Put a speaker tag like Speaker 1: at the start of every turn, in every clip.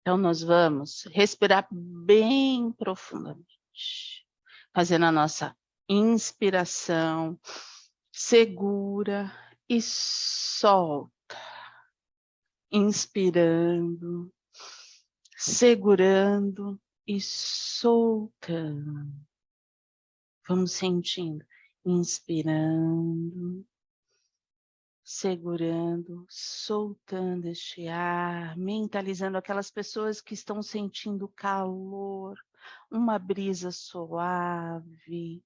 Speaker 1: Então, nós vamos respirar bem profundamente, fazendo a nossa inspiração segura e solta. Inspirando, segurando e soltando. Vamos sentindo, inspirando, segurando, soltando este ar, mentalizando aquelas pessoas que estão sentindo calor, uma brisa suave.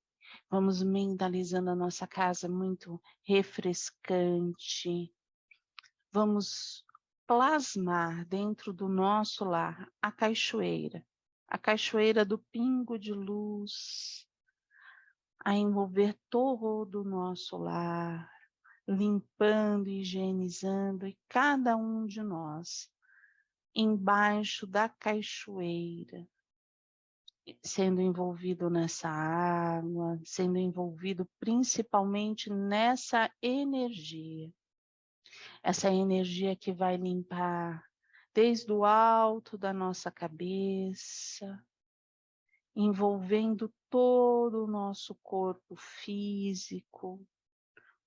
Speaker 1: Vamos mentalizando a nossa casa muito refrescante. Vamos plasmar dentro do nosso lar a cachoeira do pingo de luz, a envolver todo o nosso lar, limpando e higienizando, e cada um de nós embaixo da cachoeira, sendo envolvido nessa água, sendo envolvido principalmente nessa energia. Essa energia que vai limpar desde o alto da nossa cabeça, envolvendo todo o nosso corpo físico,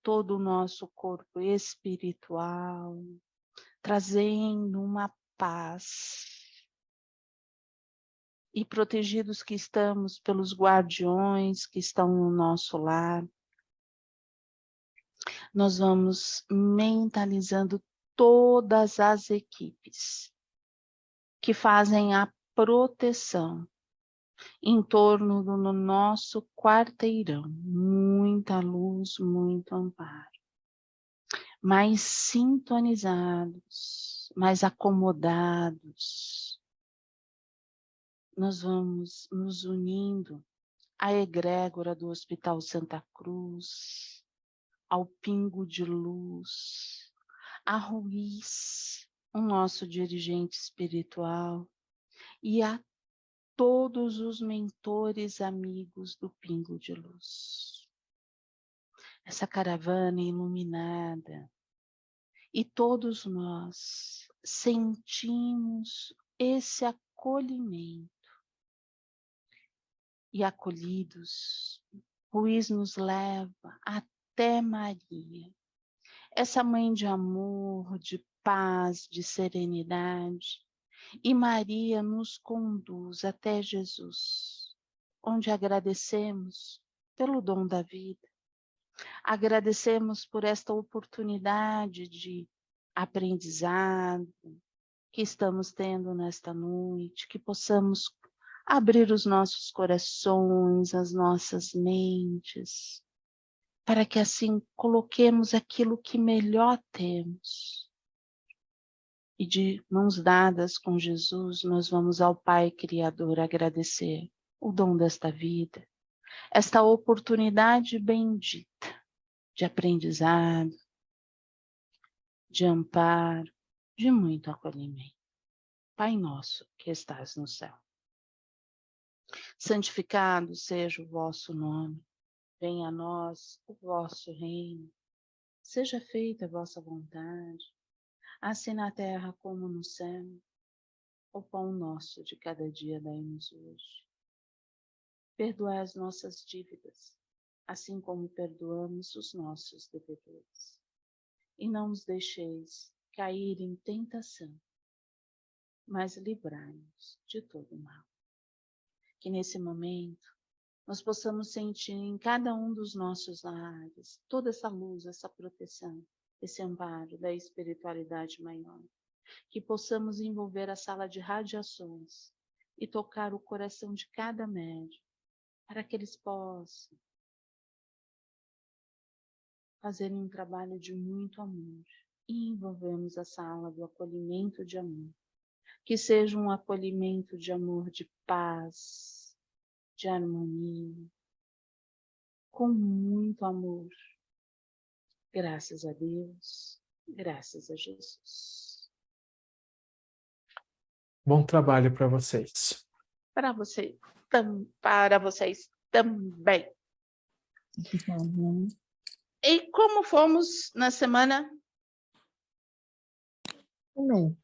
Speaker 1: todo o nosso corpo espiritual, trazendo uma paz. E protegidos que estamos pelos guardiões que estão no nosso lar, nós vamos mentalizando todas as equipes que fazem a proteção em torno do nosso quarteirão. Muita luz, muito amparo. Mais sintonizados, mais acomodados. Nós vamos nos unindo à egrégora do Hospital Santa Cruz, ao Pingo de Luz, a Ruiz, o nosso dirigente espiritual, e a todos os mentores amigos do Pingo de Luz. Essa caravana iluminada, e todos nós sentimos esse acolhimento. E acolhidos, Ruiz nos leva até Maria, essa mãe de amor, de paz, de serenidade. E Maria nos conduz até Jesus, onde agradecemos pelo dom da vida. Agradecemos por esta oportunidade de aprendizado que estamos tendo nesta noite, que possamos abrir os nossos corações, as nossas mentes, para que assim coloquemos aquilo que melhor temos. E de mãos dadas com Jesus, nós vamos ao Pai Criador agradecer o dom desta vida, esta oportunidade bendita de aprendizado, de amparo, de muito acolhimento. Pai nosso que estás no céu, santificado seja o vosso nome, venha a nós o vosso reino, seja feita a vossa vontade, assim na terra como no céu. O pão nosso de cada dia dai-nos hoje. Perdoai as nossas dívidas, assim como perdoamos os nossos devedores. E não nos deixeis cair em tentação, mas livrai-nos de todo mal. Que nesse momento nós possamos sentir em cada um dos nossos lares toda essa luz, essa proteção, esse amparo da espiritualidade maior. Que possamos envolver a sala de radiações e tocar o coração de cada médium, para que eles possam fazerem um trabalho de muito amor. E envolvemos a sala do acolhimento de amor. Que seja um acolhimento de amor, de paz, de harmonia, com muito amor. Graças a Deus, graças a Jesus.
Speaker 2: Bom trabalho para vocês.
Speaker 1: Para vocês também. E como fomos na semana?
Speaker 3: Também.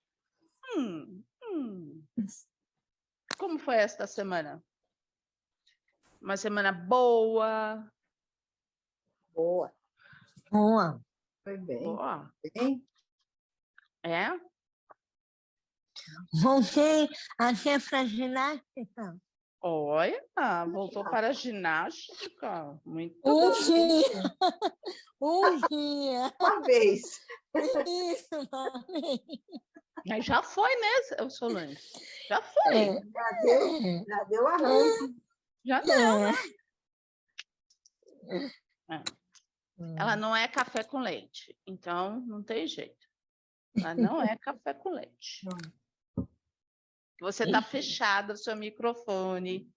Speaker 1: Como foi esta semana? Uma semana boa?
Speaker 3: Boa.
Speaker 4: Boa.
Speaker 3: Foi bem.
Speaker 1: Boa.
Speaker 3: Bem.
Speaker 1: É?
Speaker 4: Voltei a ser para ginástica.
Speaker 1: Olha, voltou para a ginástica. Muito
Speaker 4: Um
Speaker 1: bom.
Speaker 4: dia. Um dia.
Speaker 3: Uma vez.
Speaker 4: Isso, mãe.
Speaker 1: Mas já foi, né, Solange? Já foi.
Speaker 3: Já deu arranjo.
Speaker 1: Já deu, né?
Speaker 4: É.
Speaker 1: Ela não é café com leite, então não tem jeito. Ela não é café com leite. Você está fechada o seu microfone.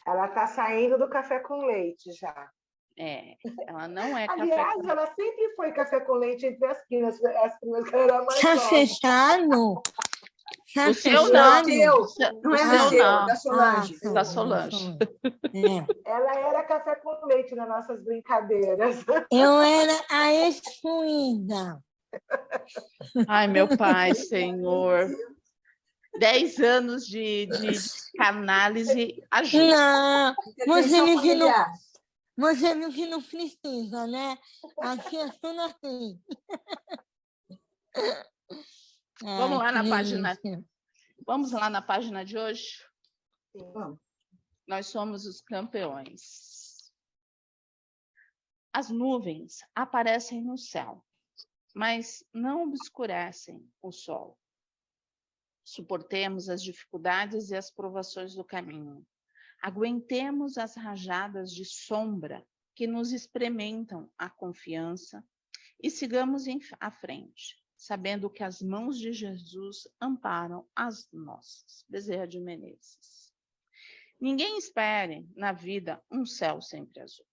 Speaker 3: Ela está saindo do café com leite já.
Speaker 1: É, ela não é café
Speaker 3: Aliás,
Speaker 1: com leite.
Speaker 3: ela sempre foi café com leite entre as primas que ela era mais
Speaker 4: Tá
Speaker 3: nova.
Speaker 4: fechado? Tá
Speaker 1: O seu
Speaker 4: fechado?
Speaker 3: Não é
Speaker 1: O
Speaker 3: do
Speaker 1: seu
Speaker 3: seu,
Speaker 1: não.
Speaker 3: da Solange.
Speaker 1: Da Solange.
Speaker 4: É.
Speaker 3: Ela era café com leite nas nossas brincadeiras.
Speaker 4: Eu era a excluída.
Speaker 1: Ai, meu pai, Senhor. 10 anos de psicanálise ajuda.
Speaker 4: Não, você
Speaker 3: Intervenção
Speaker 4: viu que não,
Speaker 3: familiar.
Speaker 4: você viu que não precisa, né? Aqui é tudo assim.
Speaker 1: Vamos lá na
Speaker 4: que
Speaker 1: página.
Speaker 4: delícia.
Speaker 1: Vamos lá na página de hoje?
Speaker 3: Sim, vamos.
Speaker 1: Nós somos os campeões. As nuvens aparecem no céu, mas não obscurecem o sol. Suportemos as dificuldades e as provações do caminho. Aguentemos as rajadas de sombra que nos experimentam a confiança e sigamos à frente, sabendo que as mãos de Jesus amparam as nossas. Bezerra de Menezes. Ninguém espere na vida um céu sempre azul.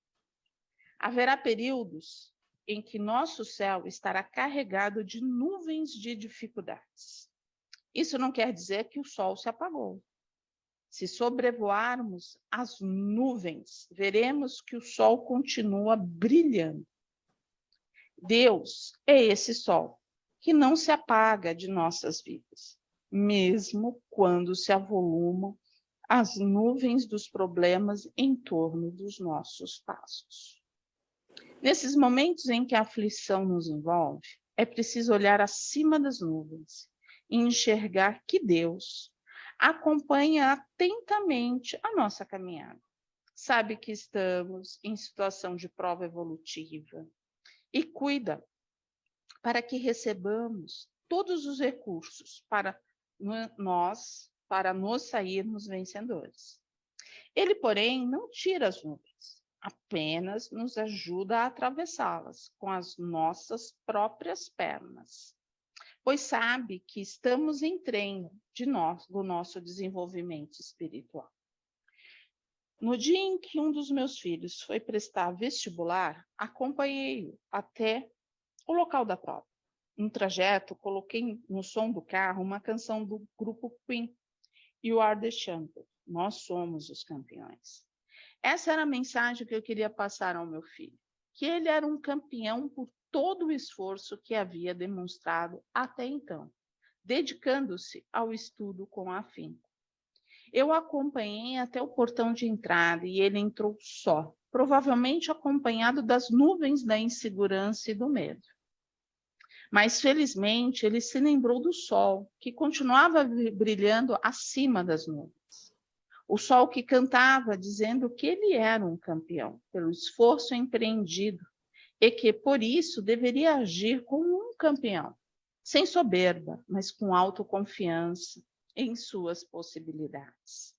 Speaker 1: Haverá períodos em que nosso céu estará carregado de nuvens de dificuldades. Isso não quer dizer que o sol se apagou. Se sobrevoarmos as nuvens, veremos que o sol continua brilhando. Deus é esse sol que não se apaga de nossas vidas, mesmo quando se avolumam as nuvens dos problemas em torno dos nossos passos. Nesses momentos em que a aflição nos envolve, é preciso olhar acima das nuvens e enxergar que Deus acompanha atentamente a nossa caminhada. Sabe que estamos em situação de prova evolutiva e cuida para que recebamos todos os recursos para nos sairmos vencedores. Ele, porém, não tira as nuvens, apenas nos ajuda a atravessá-las com as nossas próprias pernas, pois sabe que estamos em treino do nosso desenvolvimento espiritual. No dia em que um dos meus filhos foi prestar vestibular, acompanhei-o até o local da prova. No trajeto, coloquei no som do carro uma canção do grupo Queen, You Are the Champion. Nós somos os campeões. Essa era a mensagem que eu queria passar ao meu filho, que ele era um campeão por todo o esforço que havia demonstrado até então, dedicando-se ao estudo com afinco. Eu acompanhei até o portão de entrada e ele entrou só, provavelmente acompanhado das nuvens da insegurança e do medo. Mas, felizmente, ele se lembrou do sol, que continuava brilhando acima das nuvens. O sol que cantava, dizendo que ele era um campeão, pelo esforço empreendido, e que, por isso, deveria agir como um campeão, sem soberba, mas com autoconfiança em suas possibilidades.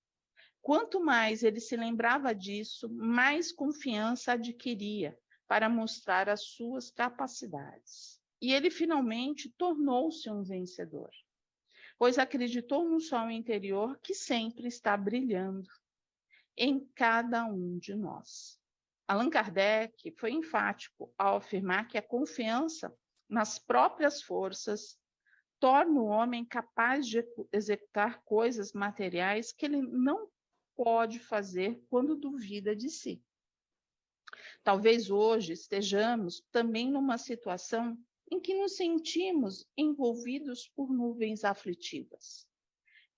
Speaker 1: Quanto mais ele se lembrava disso, mais confiança adquiria para mostrar as suas capacidades. E ele finalmente tornou-se um vencedor, pois acreditou no sol interior que sempre está brilhando em cada um de nós. Allan Kardec foi enfático ao afirmar que a confiança nas próprias forças torna o homem capaz de executar coisas materiais que ele não pode fazer quando duvida de si. Talvez hoje estejamos também numa situação em que nos sentimos envolvidos por nuvens aflitivas.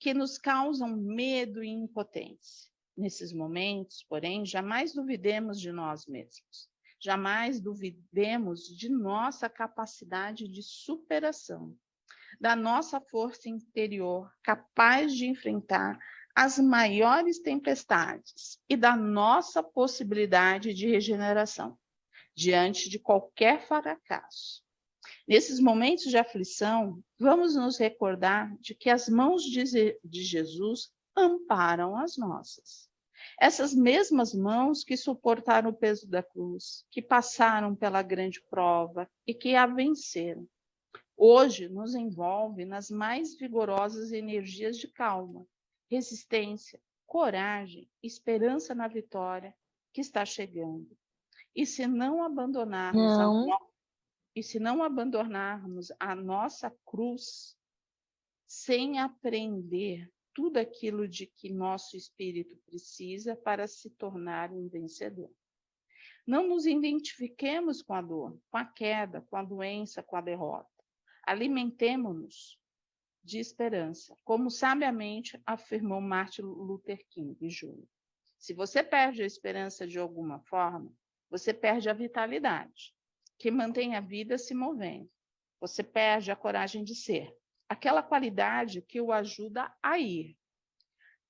Speaker 1: que nos causam medo e impotência. Nesses momentos, porém, jamais duvidemos de nós mesmos. Jamais duvidemos de nossa capacidade de superação, da nossa força interior capaz de enfrentar as maiores tempestades e da nossa possibilidade de regeneração diante de qualquer fracasso. Nesses momentos de aflição, vamos nos recordar de que as mãos de Jesus amparam as nossas. Essas mesmas mãos que suportaram o peso da cruz, que passaram pela grande prova e que a venceram, hoje nos envolve nas mais vigorosas energias de calma, resistência, coragem, esperança na vitória que está chegando. E se não abandonarmos a nossa cruz sem aprender tudo aquilo de que nosso espírito precisa para se tornar um vencedor. Não nos identifiquemos com a dor, com a queda, com a doença, com a derrota. Alimentemo-nos de esperança, como sabiamente afirmou Martin Luther King Jr. Se você perde a esperança de alguma forma, você perde a vitalidade, que mantém a vida se movendo. Você perde a coragem de ser, aquela qualidade que o ajuda a ir,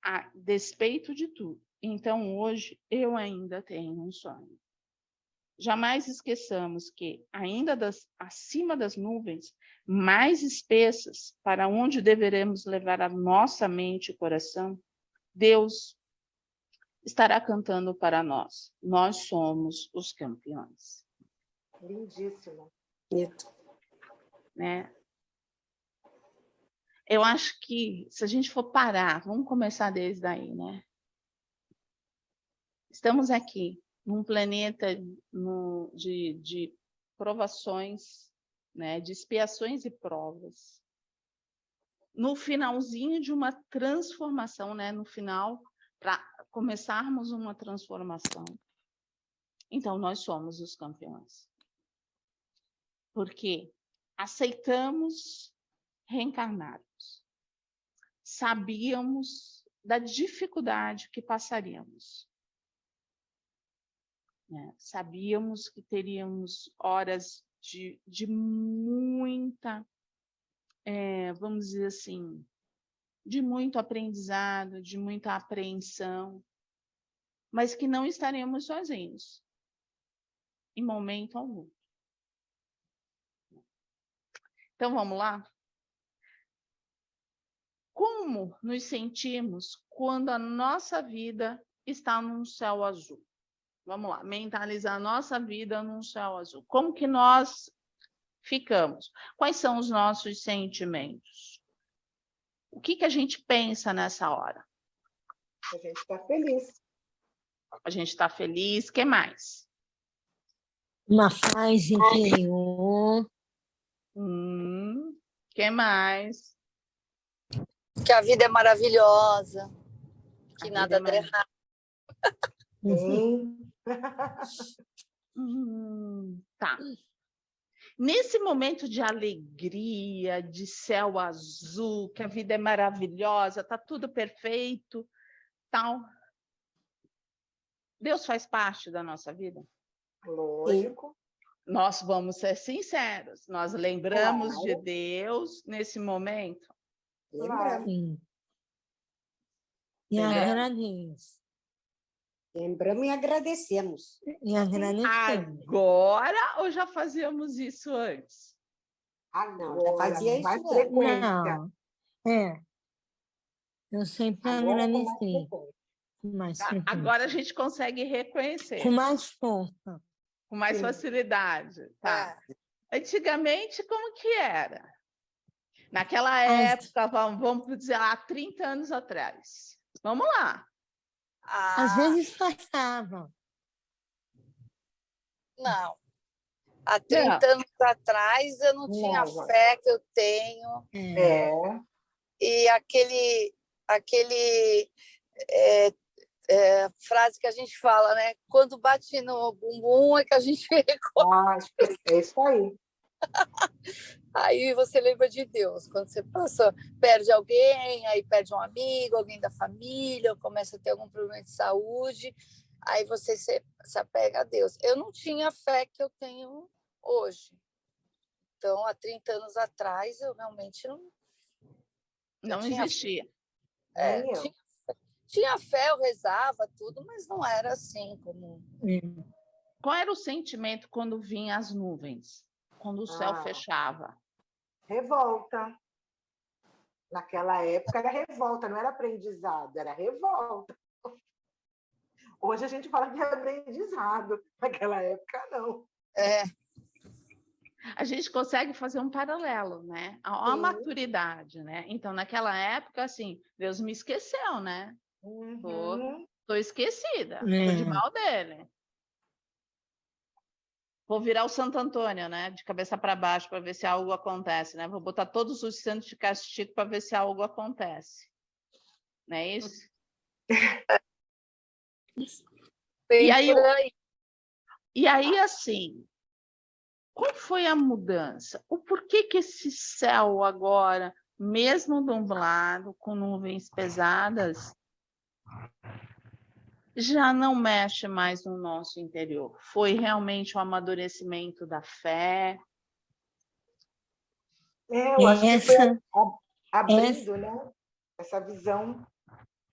Speaker 1: a despeito de tudo. Então, hoje, eu ainda tenho um sonho. Jamais esqueçamos que, ainda acima das nuvens, mais espessas, para onde deveremos levar a nossa mente e coração, Deus estará cantando para nós. Nós somos os campeões.
Speaker 3: Lindíssimo.
Speaker 1: Né? Eu acho que, se a gente for parar, vamos começar desde aí, né? Estamos aqui, num planeta de provações, né, de expiações e provas. No finalzinho de uma transformação, né, no final, para começarmos uma transformação. Então, nós somos os campeões. Porque aceitamos reencarnarmos. Sabíamos da dificuldade que passaríamos. Sabíamos que teríamos horas de muita, vamos dizer assim, de muito aprendizado, de muita apreensão, mas que não estaremos sozinhos, em momento algum. Então, vamos lá? Como nos sentimos quando a nossa vida está num céu azul? Vamos lá, mentalizar a nossa vida num céu azul. Como que nós ficamos? Quais são os nossos sentimentos? O que a gente pensa nessa hora?
Speaker 3: A gente está feliz.
Speaker 1: A gente está feliz, o que mais?
Speaker 4: Uma paz interior.
Speaker 1: Que mais?
Speaker 5: Que a vida é maravilhosa, que nada dá errado.
Speaker 3: Sim.
Speaker 1: Tá. Nesse momento de alegria, de céu azul, que a vida é maravilhosa, tá tudo perfeito, tal. Deus faz parte da nossa vida?
Speaker 3: Lógico.
Speaker 1: Nós vamos ser sinceros. Nós lembramos de Deus nesse momento?
Speaker 3: Claro.
Speaker 4: Sim. E agradeço.
Speaker 6: Lembramos e agradecemos.
Speaker 4: E agradecemos.
Speaker 1: Agora ou já fazíamos isso antes?
Speaker 6: Não, já fazia isso
Speaker 3: mais
Speaker 6: antes.
Speaker 3: frequência.
Speaker 4: Não. Eu sempre
Speaker 6: Agora com mais
Speaker 4: agradeci.
Speaker 6: frequência.
Speaker 4: Mais
Speaker 1: Tá?
Speaker 4: frequência.
Speaker 1: Agora a gente consegue reconhecer.
Speaker 4: Com mais força.
Speaker 1: Com mais
Speaker 3: Sim.
Speaker 1: facilidade. Tá?
Speaker 5: É.
Speaker 1: Antigamente, como que era? Naquela época, vamos dizer lá, 30 anos atrás. Vamos lá.
Speaker 4: Às vezes passava.
Speaker 5: Não. Há 30 anos atrás, eu não tinha a fé que eu tenho. E aquele frase que a gente fala, né? Quando bate no bumbum é que a gente reconhece.
Speaker 3: É isso aí.
Speaker 5: Aí você lembra de Deus. Quando você passa, perde alguém, aí perde um amigo, alguém da família, ou começa a ter algum problema de saúde, aí você se apega a Deus. Eu não tinha a fé que eu tenho hoje. Então, há 30 anos atrás, eu realmente
Speaker 1: Não existia.
Speaker 5: Tinha fé, eu rezava tudo, mas não era assim como...
Speaker 1: Qual era o sentimento quando vinha as nuvens? Quando o céu fechava?
Speaker 3: Revolta. Naquela época era revolta, não era aprendizado, era revolta. Hoje a gente fala que é aprendizado. Naquela época, não.
Speaker 1: A gente consegue fazer um paralelo, né? A maturidade, né? Então, naquela época, assim, Deus me esqueceu, né? Tô esquecida, tô de mal dele. Vou virar o Santo Antônio, né? De cabeça para baixo para ver se algo acontece, né? Vou botar todos os santos de castigo para ver se algo acontece. Não é isso? E aí, assim, qual foi a mudança? O porquê que esse céu agora, mesmo nublado, com nuvens pesadas, já não mexe mais no nosso interior? Foi realmente o amadurecimento da fé?
Speaker 3: Eu acho que foi abrindo, né? Essa visão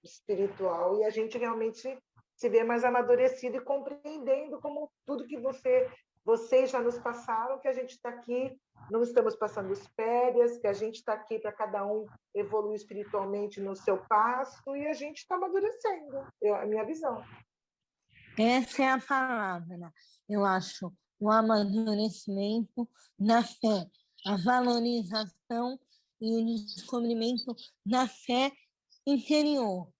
Speaker 3: espiritual, e a gente realmente se vê mais amadurecido e compreendendo como tudo que vocês já nos passaram, que a gente está aqui, não estamos passando as férias, que a gente está aqui para cada um evoluir espiritualmente no seu passo, e a gente está amadurecendo, a minha visão.
Speaker 4: Essa é a palavra, eu acho, o amadurecimento na fé, a valorização e o descobrimento da fé interior.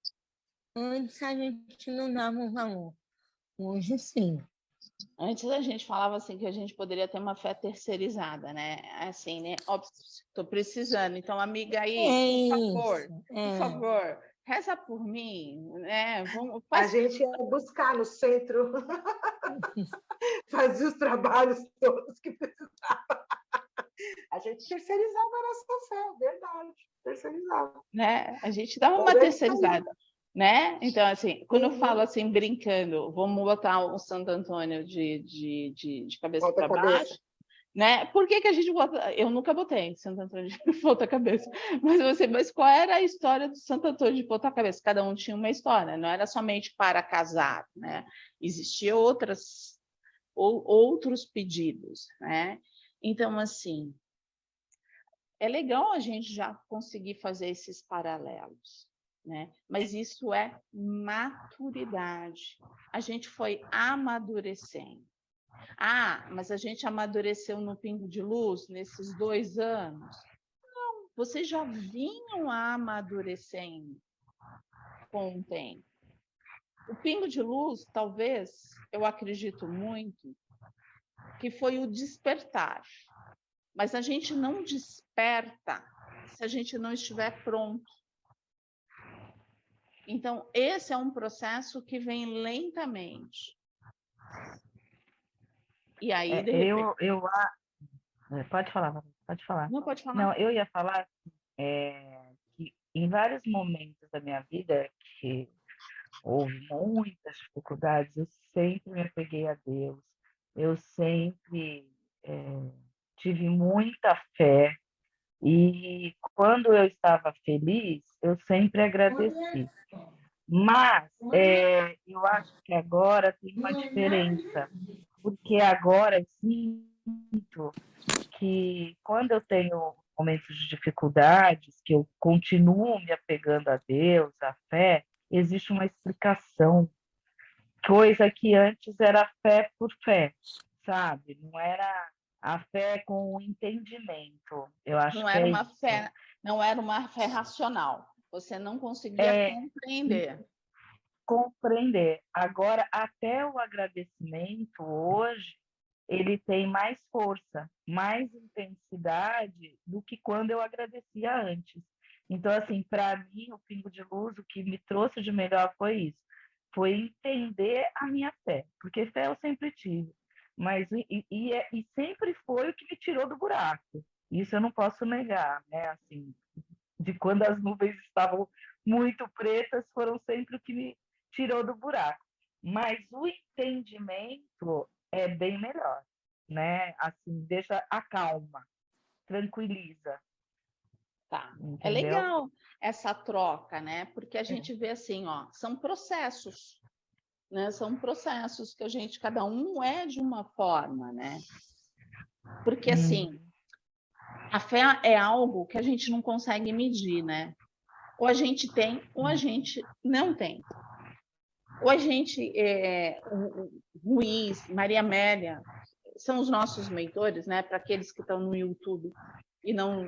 Speaker 4: Antes a gente não dava um valor, hoje sim.
Speaker 1: Antes a gente falava assim que a gente poderia ter uma fé terceirizada, né? Assim, né? Estou precisando. Então, amiga aí, por favor, reza por mim, né?
Speaker 3: A gente ia buscar no centro, fazia os trabalhos todos que precisava. A gente terceirizava a nossa fé, verdade, terceirizava.
Speaker 1: Né? A gente dava uma terceirizada. Né? Então, assim, quando eu falo assim, brincando, vamos botar o Santo Antônio de cabeça para baixo, né? Por que a gente bota? Eu nunca botei Santo Antônio de ponta cabeça, mas qual era a história do Santo Antônio de ponta cabeça? Cada um tinha uma história, não era somente para casar, né? Existiam outros pedidos, né? Então, assim, é legal a gente já conseguir fazer esses paralelos. Né? Mas isso é maturidade. A gente foi amadurecendo. Mas a gente amadureceu no pingo de luz nesses 2 anos? Não, vocês já vinham amadurecendo com o tempo. O pingo de luz, talvez, eu acredito muito, que foi o despertar. Mas a gente não desperta se a gente não estiver pronto. Então, esse é um processo que vem lentamente. E aí, de repente...
Speaker 7: Pode falar, pode falar.
Speaker 1: Não, pode falar.
Speaker 7: Não, eu ia falar que em vários momentos da minha vida que houve muitas dificuldades, eu sempre me apeguei a Deus, eu sempre tive muita fé, e quando eu estava feliz, eu sempre agradeci. Mas eu acho que agora tem uma diferença, porque agora eu sinto que quando eu tenho momentos de dificuldades, que eu continuo me apegando a Deus, à fé, existe uma explicação, coisa que antes era fé por fé, sabe? Não era a fé com o entendimento. Eu acho
Speaker 1: não
Speaker 7: que
Speaker 1: era
Speaker 7: é
Speaker 1: uma
Speaker 7: isso.
Speaker 1: fé, não era uma fé racional. Você não conseguia compreender.
Speaker 7: Compreender. Agora, até o agradecimento hoje, ele tem mais força, mais intensidade do que quando eu agradecia antes. Então, assim, para mim, o pingo de luz, o que me trouxe de melhor foi isso. Foi entender a minha fé, porque fé eu sempre tive, mas e sempre foi o que me tirou do buraco. Isso eu não posso negar, né? Assim, de quando as nuvens estavam muito pretas, foram sempre o que me tirou do buraco. Mas o entendimento é bem melhor, né? Assim, deixa acalma, tranquiliza,
Speaker 1: Tá. É
Speaker 7: entendeu?
Speaker 1: legal essa troca, né? Porque a gente vê assim, ó, são processos, né? São processos que a gente, cada um é de uma forma, né? Porque assim, a fé é algo que a gente não consegue medir, né? Ou a gente tem, ou a gente não tem. Ou a gente, o Ruiz, Maria Amélia, são os nossos mentores, né? Para aqueles que estão no YouTube e não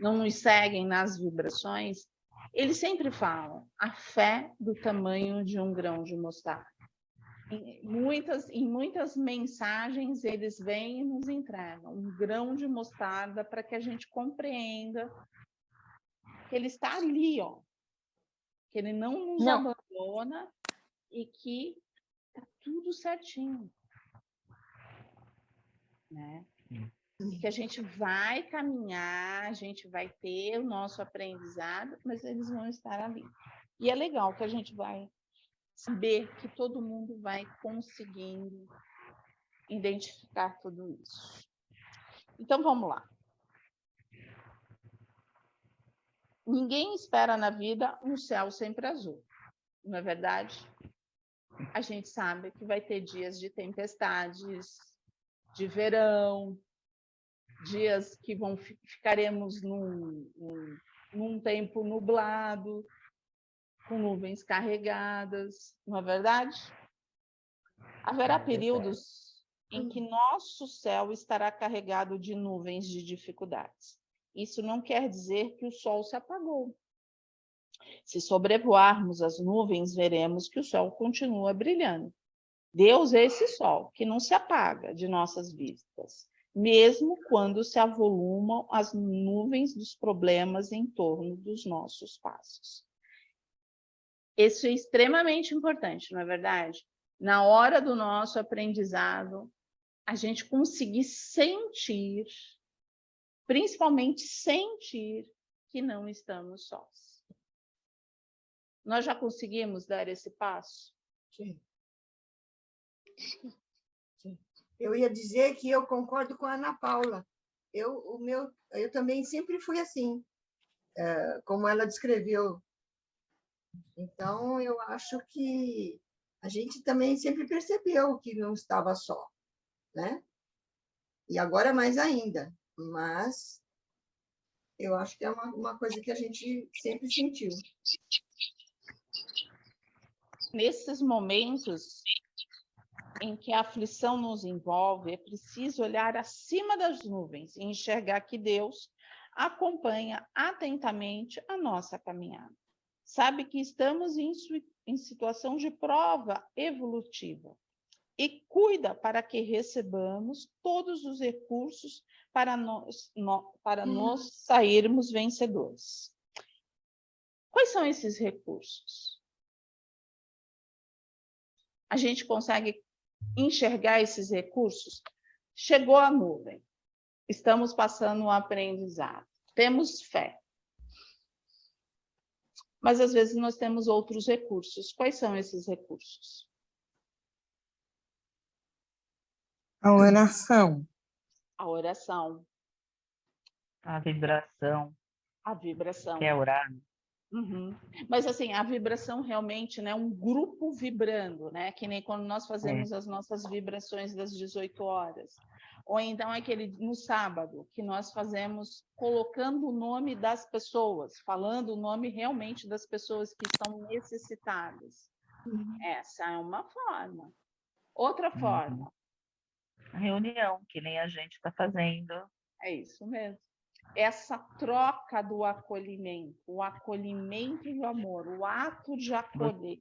Speaker 1: nos seguem nas vibrações, eles sempre falam a fé do tamanho de um grão de mostarda. Em muitas mensagens, eles vêm e nos entregam um grão de mostarda para que a gente compreenda que ele está ali, ó, que ele não nos
Speaker 4: Não,
Speaker 1: abandona e que está tudo certinho, né? E que a gente vai caminhar, a gente vai ter o nosso aprendizado, mas eles vão estar ali. E é legal que a gente vai saber que todo mundo vai conseguindo identificar tudo isso. Então, vamos lá. Ninguém espera na vida um céu sempre azul, não é verdade? A gente sabe que vai ter dias de tempestades, de verão, dias que ficaremos num tempo nublado, com nuvens carregadas, não é verdade? Haverá períodos em que nosso céu estará carregado de nuvens de dificuldades. Isso não quer dizer que o sol se apagou. Se sobrevoarmos as nuvens, veremos que o sol continua brilhando. Deus é esse sol que não se apaga de nossas vistas, mesmo quando se avolumam as nuvens dos problemas em torno dos nossos passos. Isso é extremamente importante, não é verdade? Na hora do nosso aprendizado, a gente conseguir sentir, principalmente sentir, que não estamos sós. Nós já conseguimos dar esse passo?
Speaker 8: Sim. Sim. Eu ia dizer que eu concordo com a Ana Paula. Eu também sempre fui assim, como ela descreveu. Então, eu acho que a gente também sempre percebeu que não estava só, né? E agora mais ainda, mas eu acho que é uma coisa que a gente sempre sentiu.
Speaker 1: Nesses momentos em que a aflição nos envolve, é preciso olhar acima das nuvens e enxergar que Deus acompanha atentamente a nossa caminhada. Sabe que estamos em situação de prova evolutiva e cuida para que recebamos todos os recursos para nos sairmos vencedores. Quais são esses recursos? A gente consegue enxergar esses recursos? Chegou a nuvem, estamos passando um aprendizado, temos fé. Mas, às vezes, nós temos outros recursos. Quais são esses recursos?
Speaker 4: a oração.
Speaker 1: A oração.
Speaker 7: A vibração,
Speaker 1: A vibração.
Speaker 7: que é orar.
Speaker 1: Uhum. Mas, assim, a vibração realmente, né? Um grupo vibrando, né? Que nem quando nós fazemos as nossas vibrações das 18 horas. Ou então aquele no sábado, que nós fazemos colocando o nome das pessoas, falando o nome realmente das pessoas que estão necessitadas. Essa é uma forma. Outra forma.
Speaker 7: A reunião, que nem a gente está fazendo.
Speaker 1: É isso mesmo. Essa troca do acolhimento, o acolhimento do amor, o ato de acolher.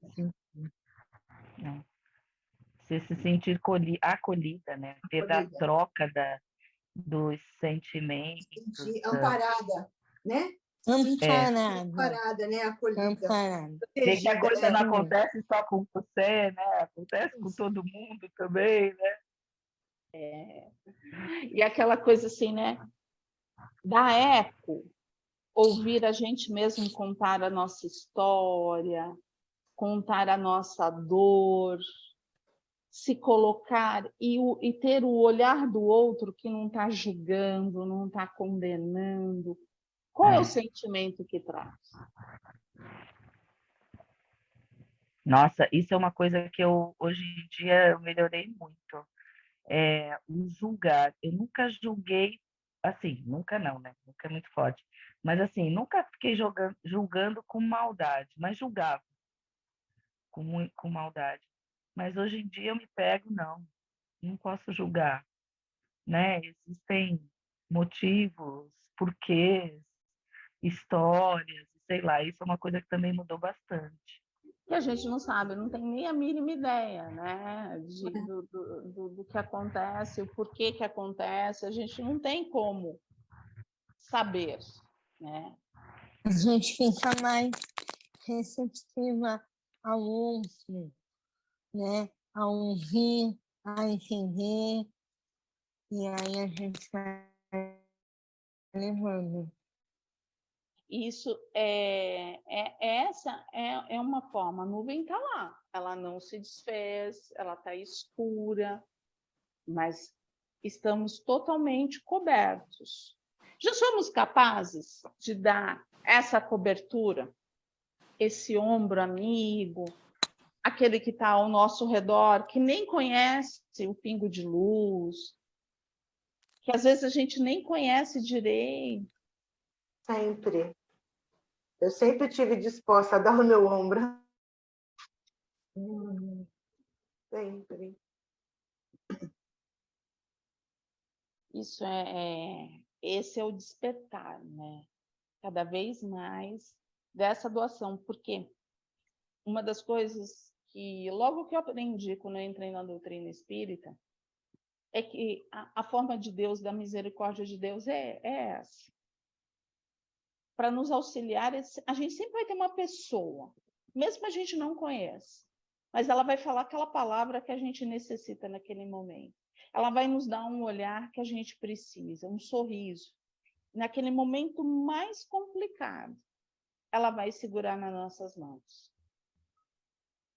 Speaker 7: Você se sentir acolhida, né? Ter a troca dos sentimentos.
Speaker 8: Sentir amparada, né?
Speaker 4: Amparada,
Speaker 8: né? Acolhida.
Speaker 4: amparada.
Speaker 7: Ver que a coisa não
Speaker 8: né?
Speaker 7: acontece só com você, né? Acontece com todo mundo também, né?
Speaker 1: E aquela coisa assim, né? dá eco ouvir a gente mesmo contar a nossa história, contar a nossa dor, se colocar e ter o olhar do outro que não está julgando, não está condenando. Qual é o sentimento que traz?
Speaker 7: Nossa, isso é uma coisa que hoje em dia, eu melhorei muito. O julgar. Eu nunca julguei, assim, nunca não, né? Nunca é muito forte. Mas, assim, nunca fiquei julgando com maldade, mas julgava com maldade. Mas hoje em dia eu me pego, não posso julgar, né? Existem motivos, porquês, histórias, sei lá, isso é uma coisa que também mudou bastante.
Speaker 1: Que a gente não sabe, não tem nem a mínima ideia, né, do que acontece, o porquê que acontece, a gente não tem como saber, né?
Speaker 4: A gente fica mais receptiva ao outro, né? A ouvir, a entender, e aí a gente vai levando.
Speaker 1: Isso essa é uma forma. A nuvem está lá, ela não se desfez, ela está escura, mas estamos totalmente cobertos. Já somos capazes de dar essa cobertura, esse ombro amigo, aquele que está ao nosso redor, que nem conhece o pingo de luz, que às vezes a gente nem conhece direito.
Speaker 3: Sempre. Eu sempre estive disposta a dar o meu ombro. Sempre.
Speaker 1: Isso esse é o despertar, né? Cada vez mais dessa doação, porque uma das coisas que logo que eu aprendi quando eu entrei na doutrina espírita é que a forma de Deus, da misericórdia de Deus é essa. Para nos auxiliar, a gente sempre vai ter uma pessoa, mesmo que a gente não conhece, mas ela vai falar aquela palavra que a gente necessita naquele momento. Ela vai nos dar um olhar que a gente precisa, um sorriso. Naquele momento mais complicado, ela vai segurar nas nossas mãos.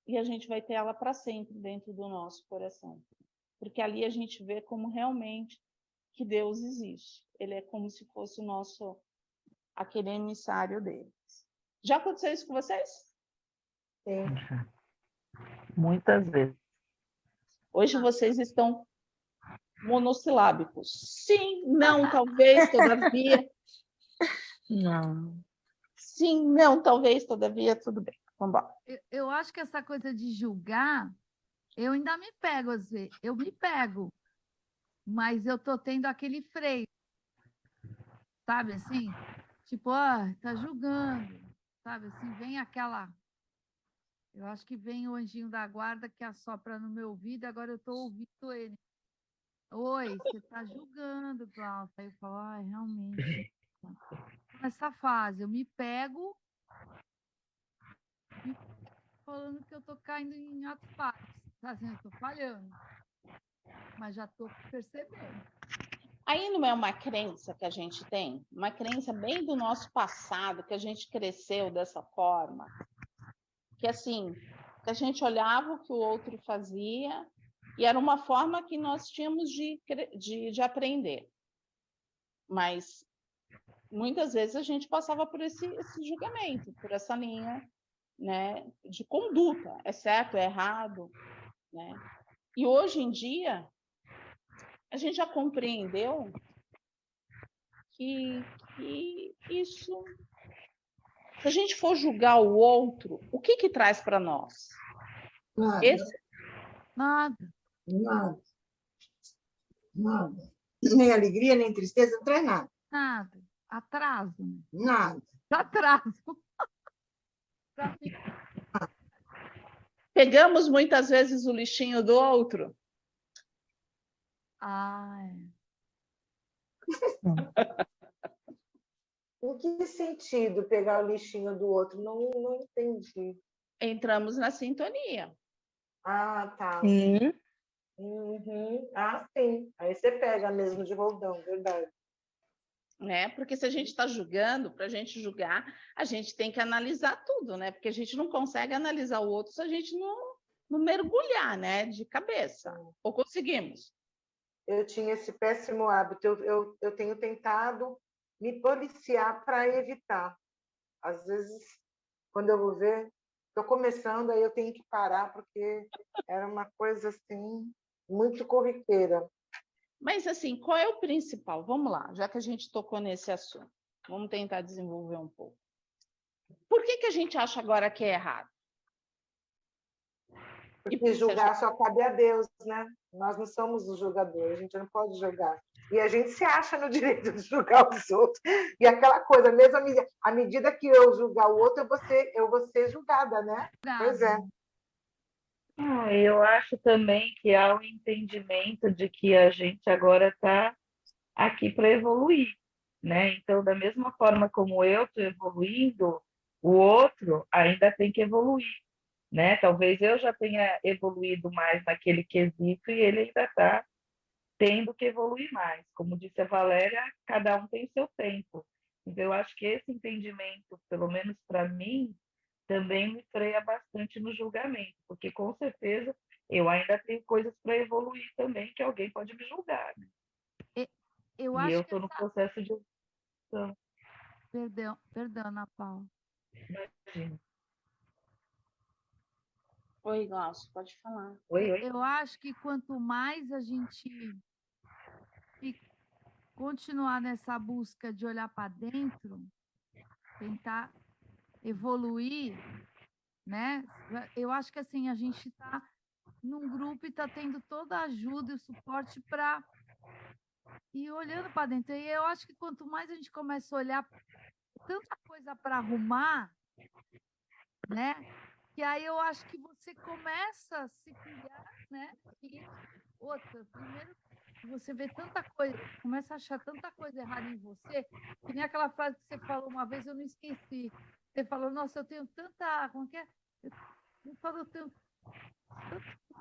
Speaker 1: E a gente vai ter ela para sempre dentro do nosso coração. Porque ali a gente vê como realmente que Deus existe. Ele é como se fosse aquele emissário deles. Já aconteceu isso com vocês?
Speaker 3: Sim.
Speaker 7: Muitas vezes.
Speaker 1: Hoje vocês estão monossilábicos. Sim, não, talvez, todavia.
Speaker 4: Não.
Speaker 1: Sim, não, talvez, todavia, tudo bem. Vamos embora.
Speaker 9: Eu acho que essa coisa de julgar, eu ainda me pego às vezes. Eu me pego, mas eu tô tendo aquele freio, sabe assim? Tipo, tá julgando, sabe assim? Vem aquela... Eu acho que vem o anjinho da guarda que assopra no meu ouvido, agora eu estou ouvindo ele. Oi, você está julgando, Glaucia. Aí eu falo, realmente. Nessa fase, eu me pego falando que eu estou caindo em atos falhos. Tá assim, eu estou falhando. Mas já estou percebendo.
Speaker 1: Aí não é uma crença que a gente tem, uma crença bem do nosso passado, que a gente cresceu dessa forma, que assim, que a gente olhava o que o outro fazia e era uma forma que nós tínhamos de aprender. Mas muitas vezes a gente passava por esse julgamento, por essa linha, né, de conduta, é certo, é errado, né? E hoje em dia a gente já compreendeu que isso, se a gente for julgar o outro, o que traz para nós?
Speaker 8: Nada.
Speaker 9: Nada.
Speaker 8: Nada. Nada. Nem alegria, nem tristeza, não traz nada.
Speaker 9: Nada. Atraso.
Speaker 8: Nada.
Speaker 9: Atraso.
Speaker 1: Pegamos muitas vezes o lixinho do outro.
Speaker 3: Em que sentido pegar o lixinho do outro? Não entendi.
Speaker 1: Entramos na sintonia.
Speaker 3: Ah, tá.
Speaker 4: Sim.
Speaker 3: Uhum. Ah, sim. Aí você pega mesmo de roldão, verdade.
Speaker 1: né? Porque se a gente está julgando, para a gente julgar, a gente tem que analisar tudo, né? Porque a gente não consegue analisar o outro se a gente não mergulhar, né? De cabeça. Ou conseguimos?
Speaker 3: Eu tinha esse péssimo hábito. Eu tenho tentado me policiar para evitar. Às vezes, quando eu vou ver, estou começando, aí eu tenho que parar, porque era uma coisa assim, muito corriqueira.
Speaker 1: Mas, assim, qual é o principal? Vamos lá, já que a gente tocou nesse assunto. Vamos tentar desenvolver um pouco. Por que a gente acha agora que é errado?
Speaker 3: Porque julgar só cabe a Deus, né? Nós não somos os julgadores, a gente não pode julgar. E a gente se acha no direito de julgar os outros. E aquela coisa, mesmo à medida que eu julgar o outro, eu vou ser julgada, né? Pois é.
Speaker 7: Eu acho também que há um entendimento de que a gente agora está aqui para evoluir, né? Então, da mesma forma como eu estou evoluindo, o outro ainda tem que evoluir, né? Talvez eu já tenha evoluído mais naquele quesito e ele ainda está tendo que evoluir mais. Como disse a Valéria, cada um tem seu tempo. Então, eu acho que esse entendimento, pelo menos para mim, também me freia bastante no julgamento, porque com certeza eu ainda tenho coisas para evoluir também, que alguém pode me julgar. Né?
Speaker 9: Eu
Speaker 7: e
Speaker 9: acho
Speaker 7: eu
Speaker 9: que
Speaker 7: estou no processo de evolução.
Speaker 9: Perdão, Ana Paula.
Speaker 7: Imagina.
Speaker 1: Oi, Glaucio, pode falar.
Speaker 7: Oi.
Speaker 9: Eu acho que quanto mais a gente continuar nessa busca de olhar para dentro, tentar evoluir, né? Eu acho que assim a gente está num grupo e está tendo toda a ajuda e o suporte para ir olhando para dentro. E eu acho que quanto mais a gente começa a olhar tanta coisa para arrumar, né? Que aí eu acho que você começa a se cuidar, né? E outra, primeiro você vê tanta coisa, começa a achar tanta coisa errada em você, que nem aquela frase que você falou uma vez, eu não esqueci. Você falou, nossa, eu tenho tanta. Como que é? Eu falo, eu tenho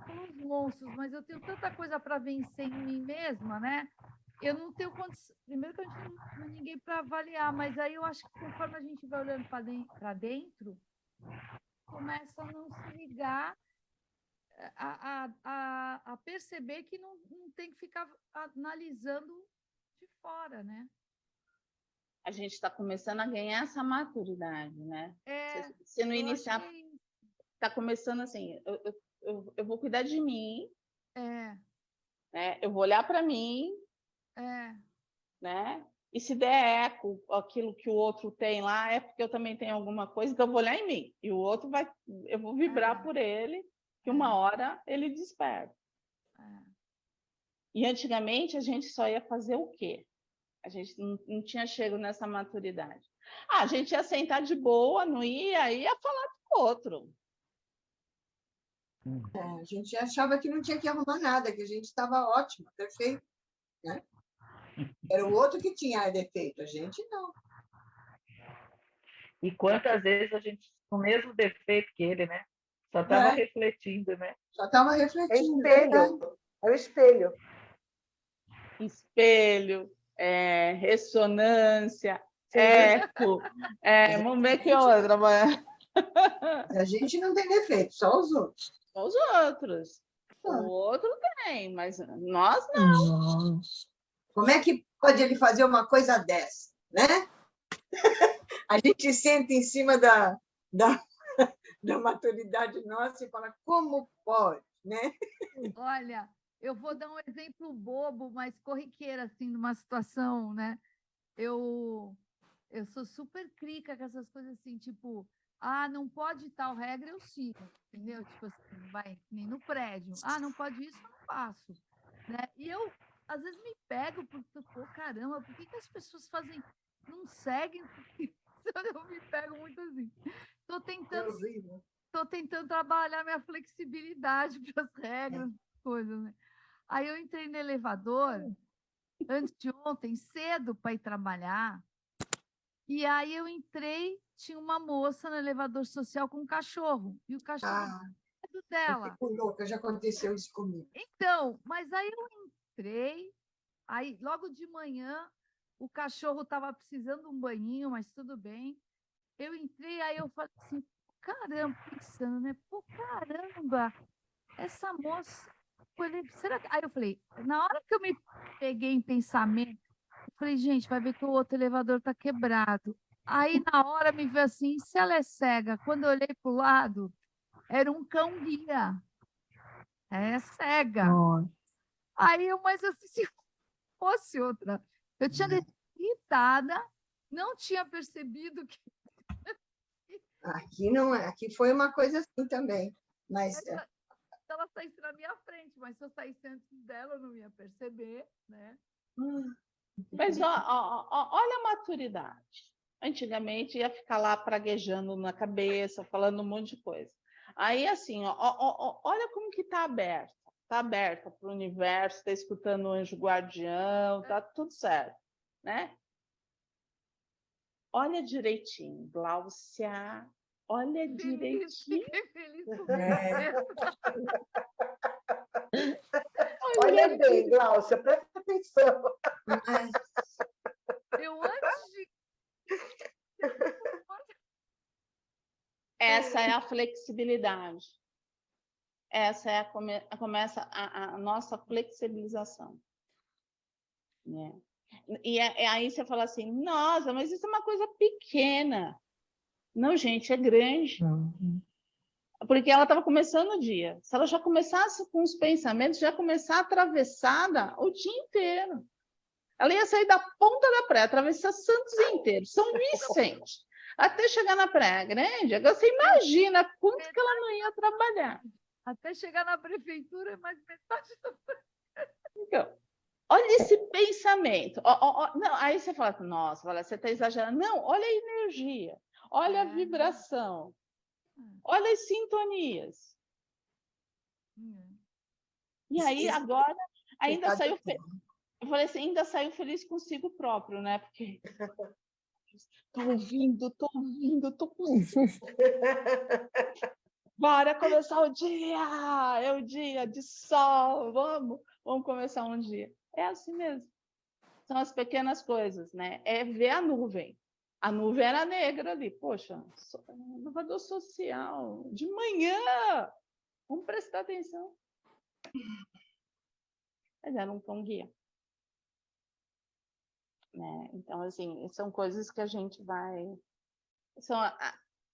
Speaker 9: tantos monstros, mas eu tenho tanta coisa para vencer em mim mesma, né? Eu não tenho condição. Primeiro que a gente não é ninguém para avaliar, mas aí eu acho que conforme a gente vai olhando para dentro, começa a não se ligar a perceber que não tem que ficar analisando de fora, né?
Speaker 1: A gente está começando a ganhar essa maturidade, né?
Speaker 9: Se
Speaker 1: no iniciar, está começando assim, eu vou cuidar de mim, né? Eu vou olhar para mim, né? E se der eco aquilo que o outro tem lá, é porque eu também tenho alguma coisa, então eu vou olhar em mim. E o outro eu vou vibrar por ele, que uma hora ele desperta. E antigamente a gente só ia fazer o quê? A gente não tinha chego nessa maturidade. A gente ia sentar de boa, não ia falar com o outro.
Speaker 8: A gente achava que não tinha que arrumar nada, que a gente estava ótima, perfeito. Né? Era o outro que tinha defeito, a gente não.
Speaker 7: E quantas vezes a gente, com o mesmo defeito que ele, né? Só estava refletindo, né?
Speaker 8: Só estava refletindo.
Speaker 3: É o espelho.
Speaker 1: Espelho, ressonância, eco. Vamos ver que outra.
Speaker 8: A gente não tem defeito, só os outros.
Speaker 1: Só os outros. O outro tem, mas nós não.
Speaker 8: Como é que pode ele fazer uma coisa dessa, né? A gente senta em cima da maturidade nossa e fala, como pode, né?
Speaker 9: Olha, eu vou dar um exemplo bobo, mas corriqueiro, assim, numa situação, né? Eu sou super crica com essas coisas assim, tipo, não pode tal regra, eu sigo, entendeu? Tipo assim, vai, nem no prédio. Não pode isso, eu não faço. Né? E eu, às vezes, me pego, porque, caramba, por que as pessoas não seguem? Eu me pego muito assim. Tô tentando trabalhar minha flexibilidade para as regras, coisas, né? Aí eu entrei no elevador antes de ontem, cedo, para ir trabalhar. E aí eu entrei, tinha uma moça no elevador social com um cachorro. E o cachorro é dela.
Speaker 8: Eu fico louca, já aconteceu isso comigo.
Speaker 9: Então, mas aí eu entrei, aí logo de manhã, o cachorro estava precisando de um banhinho, mas tudo bem. Eu entrei, aí eu falei assim, caramba, pensando, né? Pô, caramba, essa moça. Será que... Aí eu falei, na hora que eu me peguei em pensamento, eu falei, gente, vai ver que o outro elevador tá quebrado. Aí na hora me veio assim, se ela é cega, quando eu olhei pro lado, era um cão-guia. É cega. Aí eu, mas assim, se fosse outra, eu tinha descido irritada, não tinha percebido que
Speaker 8: Aqui não é, aqui foi uma coisa assim também. Mas
Speaker 9: ela saísse na minha frente, mas se eu saísse antes dela, eu não ia perceber, né?
Speaker 1: Mas olha a maturidade. Antigamente ia ficar lá praguejando na cabeça, falando um monte de coisa. Aí, assim, olha como que está aberta. Está aberta para o universo, está escutando o anjo guardião, está tudo certo, né? Olha direitinho, Gláucia. Olha direitinho.
Speaker 9: Fiquei feliz com você.
Speaker 3: Olha bem, Gláucia, presta atenção.
Speaker 9: Eu antes de...
Speaker 1: Essa é a flexibilidade. Essa é começa a nossa flexibilização. Né? E aí você fala assim, nossa, mas isso é uma coisa pequena. Não, gente, é grande. Porque ela estava começando o dia. Se ela já começasse com os pensamentos, já começar atravessada o dia inteiro. Ela ia sair da ponta da praia, atravessar Santos inteiro, São Vicente, até chegar na Praia Grande. Agora você imagina quanto que ela não ia trabalhar.
Speaker 9: Até chegar na prefeitura, mais metade do...
Speaker 1: Então, olha esse pensamento. Não, aí você fala, nossa, você está exagerando. Não, olha a energia, olha a vibração, olha as sintonias. E aí, agora, ainda saiu... Eu falei assim, ainda saiu feliz consigo próprio, né? Porque tô ouvindo, tô conseguindo. Bora começar o dia! É o dia de sol, vamos começar um dia. É assim mesmo. São as pequenas coisas, né? É ver a nuvem. A nuvem era negra ali. Poxa, elevador social, de manhã! Vamos prestar atenção. Mas era um cão-guia. Né? Então, assim, são coisas que a gente vai...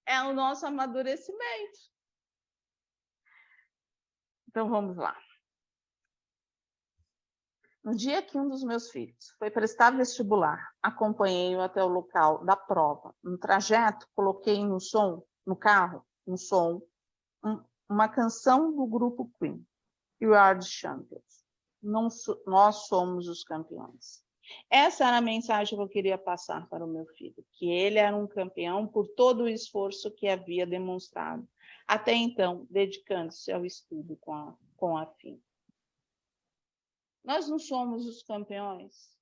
Speaker 1: É o nosso amadurecimento. Então, vamos lá. No dia que um dos meus filhos foi prestar vestibular, acompanhei-o até o local da prova. No trajeto, coloquei no carro, uma canção do grupo Queen, You Are the Champions. Nós somos os campeões. Essa era a mensagem que eu queria passar para o meu filho, que ele era um campeão por todo o esforço que havia demonstrado, até então, dedicando-se ao estudo com afinco. Nós não somos os campeões.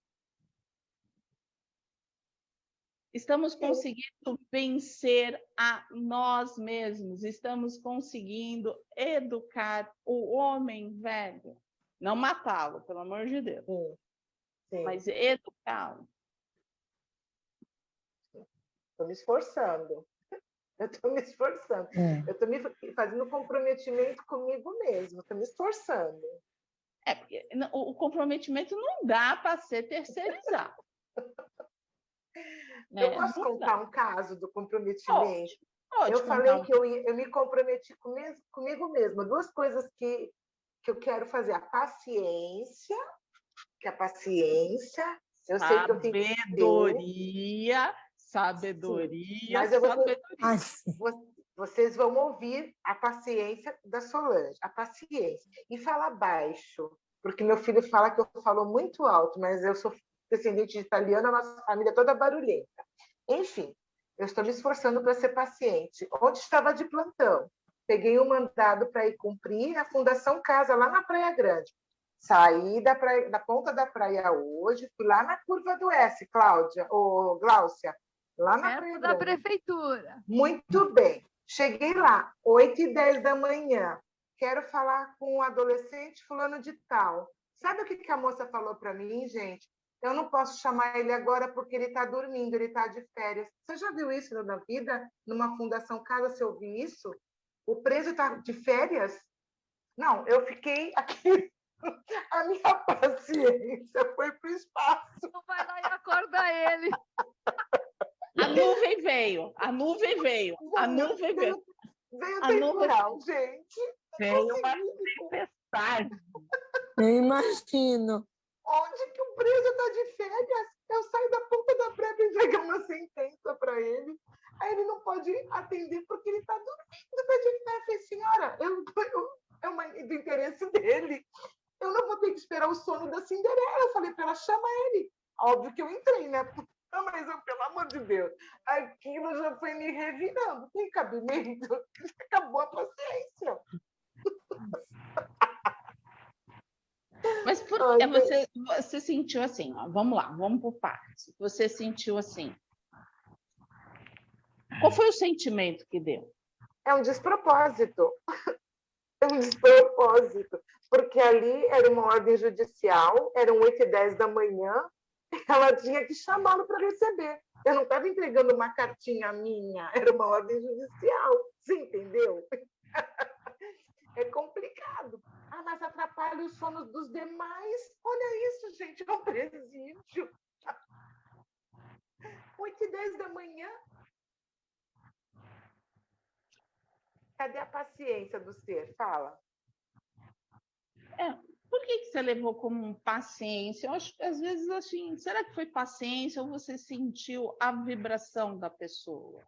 Speaker 1: Estamos conseguindo vencer a nós mesmos, estamos conseguindo educar o homem velho, não matá-lo, pelo amor de Deus.
Speaker 3: Sim.
Speaker 1: Mas educá-lo.
Speaker 3: Estou me esforçando. Eu estou me esforçando. Eu estou me fazendo comprometimento comigo mesmo. Estou me esforçando.
Speaker 1: Porque o comprometimento não dá para ser terceirizado.
Speaker 3: Eu posso contar um caso do comprometimento? Eu falei que eu me comprometi comigo mesma. Duas coisas que eu quero fazer. A paciência, eu sei que eu tenho sabedoria. Mas vocês vão ouvir a paciência da Solange, a paciência. E fala baixo, porque meu filho fala que eu falo muito alto, mas eu sou descendente de italiano, a nossa família é toda barulhenta. Enfim, eu estou me esforçando para ser paciente. Ontem estava de plantão. Peguei um mandado para ir cumprir a Fundação Casa, lá na Praia Grande. Saí da ponta da praia hoje, fui lá na curva do S, Gláucia, lá na Praia
Speaker 9: da
Speaker 3: Grande.
Speaker 9: prefeitura.
Speaker 3: Muito bem. Cheguei lá, 8h10 da manhã. Quero falar com um adolescente fulano de tal. Sabe o que a moça falou para mim, gente? eu não posso chamar ele agora porque ele está dormindo, ele está de férias. Você já viu isso na vida? Numa fundação casa, você ouviu isso? O preso está de férias? Não, eu fiquei aqui. A minha paciência foi para o espaço.
Speaker 9: Então vai lá e acorda ele.
Speaker 1: A nuvem veio, a nuvem veio, a nuvem veio.
Speaker 3: Veio
Speaker 1: A
Speaker 3: temporal, gente.
Speaker 7: Veio uma tempestade.
Speaker 4: Eu imagino.
Speaker 3: Onde que o preso está de férias? Eu saio da ponta da praia para entregar uma sentença para ele. Aí ele não pode atender porque ele está dormindo, está de férias. Eu falei, senhora, é do interesse dele. Eu não vou ter que esperar o sono da Cinderela. Eu falei para ela, chama ele. Óbvio que eu entrei, né? Não, mas pelo amor de Deus, aquilo já foi me revirando. Tem cabimento? Acabou a paciência.
Speaker 1: Mas por que você sentiu assim? Ó, vamos lá, vamos por partes. Você sentiu assim. Qual foi o sentimento que deu?
Speaker 3: É um despropósito. É um despropósito. Porque ali era uma ordem judicial, eram 8h10 da manhã, ela tinha que chamá-lo para receber. Eu não estava entregando uma cartinha minha, era uma ordem judicial. Você entendeu? É complicado. Ah, mas atrapalha o sono dos demais. Olha isso, gente, é um presídio. 8h10 da manhã. Cadê a paciência do ser? Fala.
Speaker 1: Por que você levou como paciência? Eu acho que às vezes assim, será que foi paciência ou você sentiu a vibração da pessoa?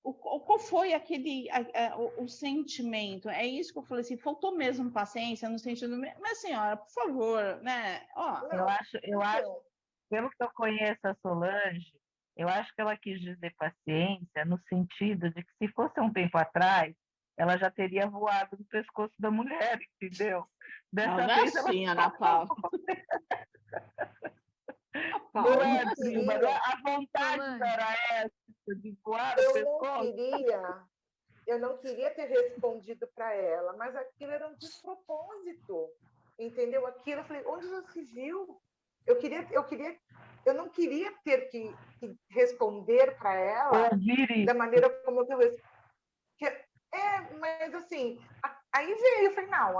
Speaker 1: Qual foi o sentimento? É isso que eu falei assim, faltou mesmo paciência no sentido, mas senhora, por favor, né? Ó,
Speaker 7: eu acho, pelo que eu conheço a Solange, eu acho que ela quis dizer paciência no sentido de que se fosse um tempo atrás, ela já teria voado no pescoço da mulher, entendeu?
Speaker 1: Dessa vez assim, Ana Paula.
Speaker 7: Não é assim, mas a vontade era essa, de voar no pescoço.
Speaker 3: Eu não queria ter respondido para ela, mas aquilo era um despropósito, entendeu? Aquilo, eu falei, onde já se viu? Eu não queria ter que responder para ela da maneira como eu respondi. Mas assim, aí veio, eu falei, não,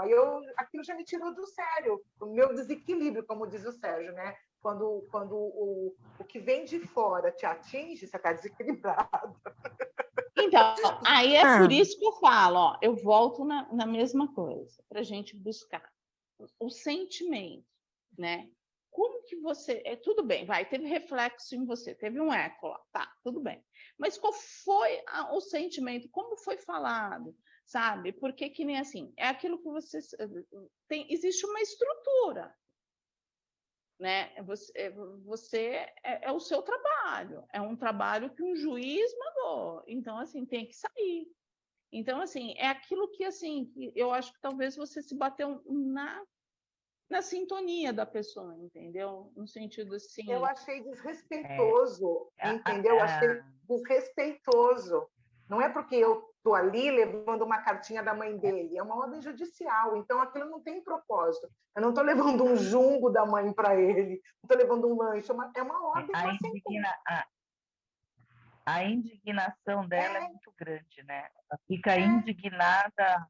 Speaker 3: aquilo já me tirou do sério, o meu desequilíbrio, como diz o Sérgio, né? Quando o que vem de fora te atinge, você está desequilibrado.
Speaker 1: Então, aí é por isso que eu falo, ó, eu volto na mesma coisa, para a gente buscar o sentimento, né? Como que você... tudo bem, teve reflexo em você, teve um eco lá, tá, tudo bem. Mas qual foi o sentimento? Como foi falado, sabe? Porque que nem assim, é aquilo que você... existe uma estrutura, né? Você é o seu trabalho, é um trabalho que um juiz mandou, então assim tem que sair. Então assim é aquilo que assim que eu acho que talvez você se bateu na sintonia da pessoa, entendeu? No sentido assim.
Speaker 3: Eu achei desrespeitoso, entendeu? Eu achei desrespeitoso. Não é porque eu estou ali levando uma cartinha da mãe dele, é uma ordem judicial, então aquilo não tem propósito. Eu não estou levando um jungo da mãe para ele, não estou levando um lanche, é uma ordem.
Speaker 7: A indignação dela é muito grande, né? Ela fica indignada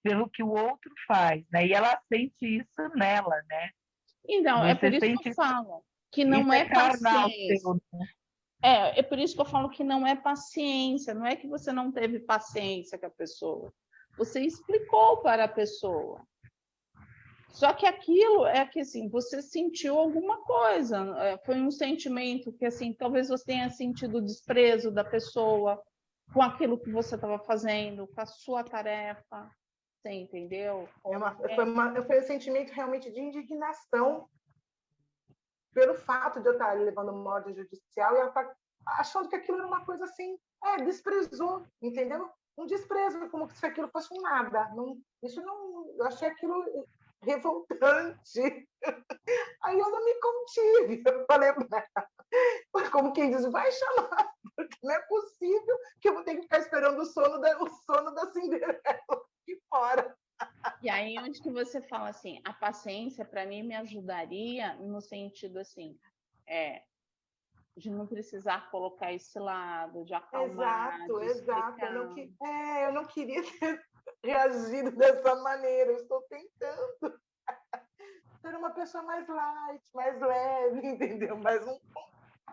Speaker 7: pelo que o outro faz, né? E ela sente isso nela, né?
Speaker 1: Então, é por isso que eu falo que não é paciência. É por isso que eu falo que não é paciência, não é que você não teve paciência com a pessoa. Você explicou para a pessoa. Só que aquilo é que assim, você sentiu alguma coisa, foi um sentimento que assim, talvez você tenha sentido o desprezo da pessoa com aquilo que você estava fazendo, com a sua tarefa. Você entendeu?
Speaker 3: Foi um sentimento realmente de indignação pelo fato de eu estar ali levando uma ordem judicial e ela tá achando que aquilo era uma coisa assim, desprezou, entendeu? Um desprezo, como se aquilo fosse um nada. Eu achei aquilo revoltante. Aí eu não me contive. Eu falei para ela, como quem diz, vai chamar, porque não é possível que eu vou ter que ficar esperando o sono da Cinderela aqui fora.
Speaker 1: E aí, onde que você fala assim, a paciência, para mim, me ajudaria no sentido assim, de não precisar colocar esse lado, de acalmar,
Speaker 3: Exato,
Speaker 1: de
Speaker 3: exato.
Speaker 1: explicar.
Speaker 3: Eu não queria ter reagido dessa maneira, eu estou tentando ser uma pessoa mais light, mais leve, entendeu? Mas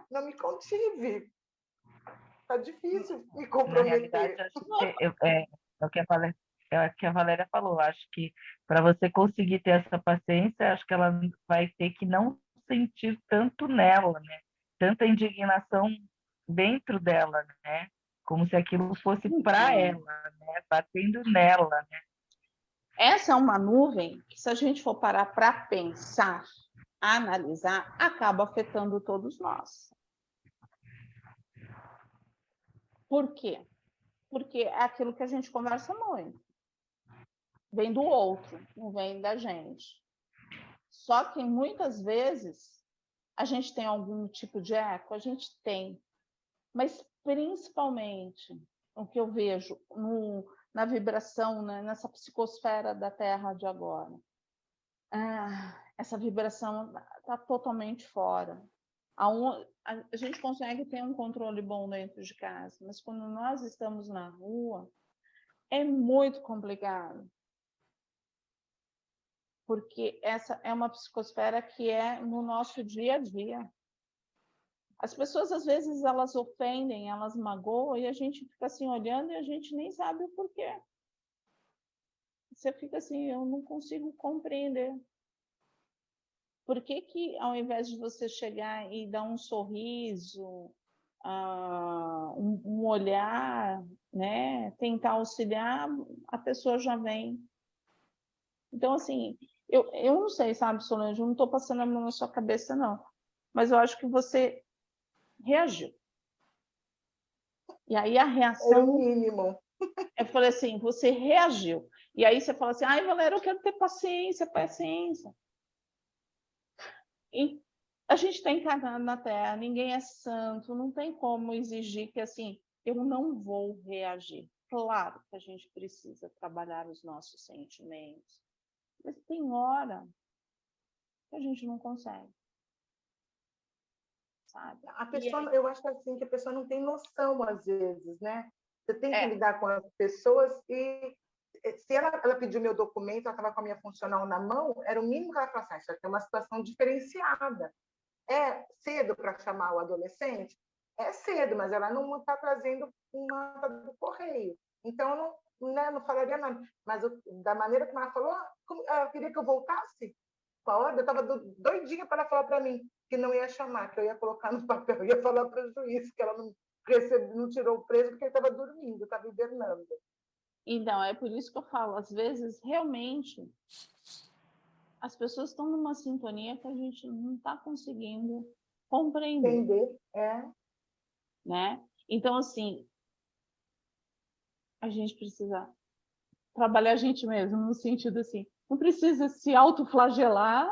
Speaker 3: não me contive. Tá difícil me
Speaker 7: Na realidade,
Speaker 3: comprometer.
Speaker 7: acho que é o que a Valéria falou. Acho que para você conseguir ter essa paciência, acho que ela vai ter que não sentir tanto nela, né? Tanta indignação dentro dela, né? Como se aquilo fosse para ela, né? Batendo nela, né?
Speaker 1: Essa é uma nuvem que, se a gente for parar para pensar, analisar, acaba afetando todos nós. Por quê? Porque é aquilo que a gente conversa muito. Vem do outro, não vem da gente. Só que muitas vezes a gente tem algum tipo de eco, a gente tem. Mas principalmente o que eu vejo na vibração, né, nessa psicosfera da Terra de agora. Essa vibração está totalmente fora. A gente consegue ter um controle bom dentro de casa, mas quando nós estamos na rua, é muito complicado. Porque essa é uma psicosfera que é no nosso dia a dia. As pessoas, às vezes, elas ofendem, elas magoam, e a gente fica assim olhando e a gente nem sabe o porquê. Você fica assim, eu não consigo compreender. Por que que, ao invés de você chegar e dar um sorriso, um olhar, né, tentar auxiliar, a pessoa já vem. Então, assim, eu não sei, sabe, Solange, eu não estou passando a mão na sua cabeça, não. Mas eu acho que você reagiu. E aí a reação...
Speaker 3: É o mínimo.
Speaker 1: Eu falei assim, você reagiu. E aí você fala assim, ai, Valéria, eu quero ter paciência, paciência. E a gente está encarnado na Terra, ninguém é santo, não tem como exigir que, assim, eu não vou reagir. Claro que a gente precisa trabalhar os nossos sentimentos, mas tem hora que a gente não consegue. Sabe?
Speaker 3: A pessoa, eu acho assim que a pessoa não tem noção às vezes, né? Você tem que lidar com as pessoas e se ela pediu meu documento, ela estava com a minha funcional na mão, era o mínimo que ela falasse, isso aqui é uma situação diferenciada. É cedo para chamar o adolescente? É cedo, mas ela não está trazendo uma nota do correio. Então, não falaria nada. Mas da maneira como ela falou, ela queria que eu voltasse com a ordem, eu estava doidinha para ela falar para mim que não ia chamar, que eu ia colocar no papel, ia falar para o juiz que ela não tirou o preso porque ele estava dormindo, estava hibernando.
Speaker 1: Então, é por isso que eu falo, às vezes, realmente, as pessoas estão numa sintonia que a gente não está conseguindo compreender.
Speaker 3: Entender,
Speaker 1: né? Então, assim, a gente precisa trabalhar a gente mesmo, no sentido assim, não precisa se autoflagelar,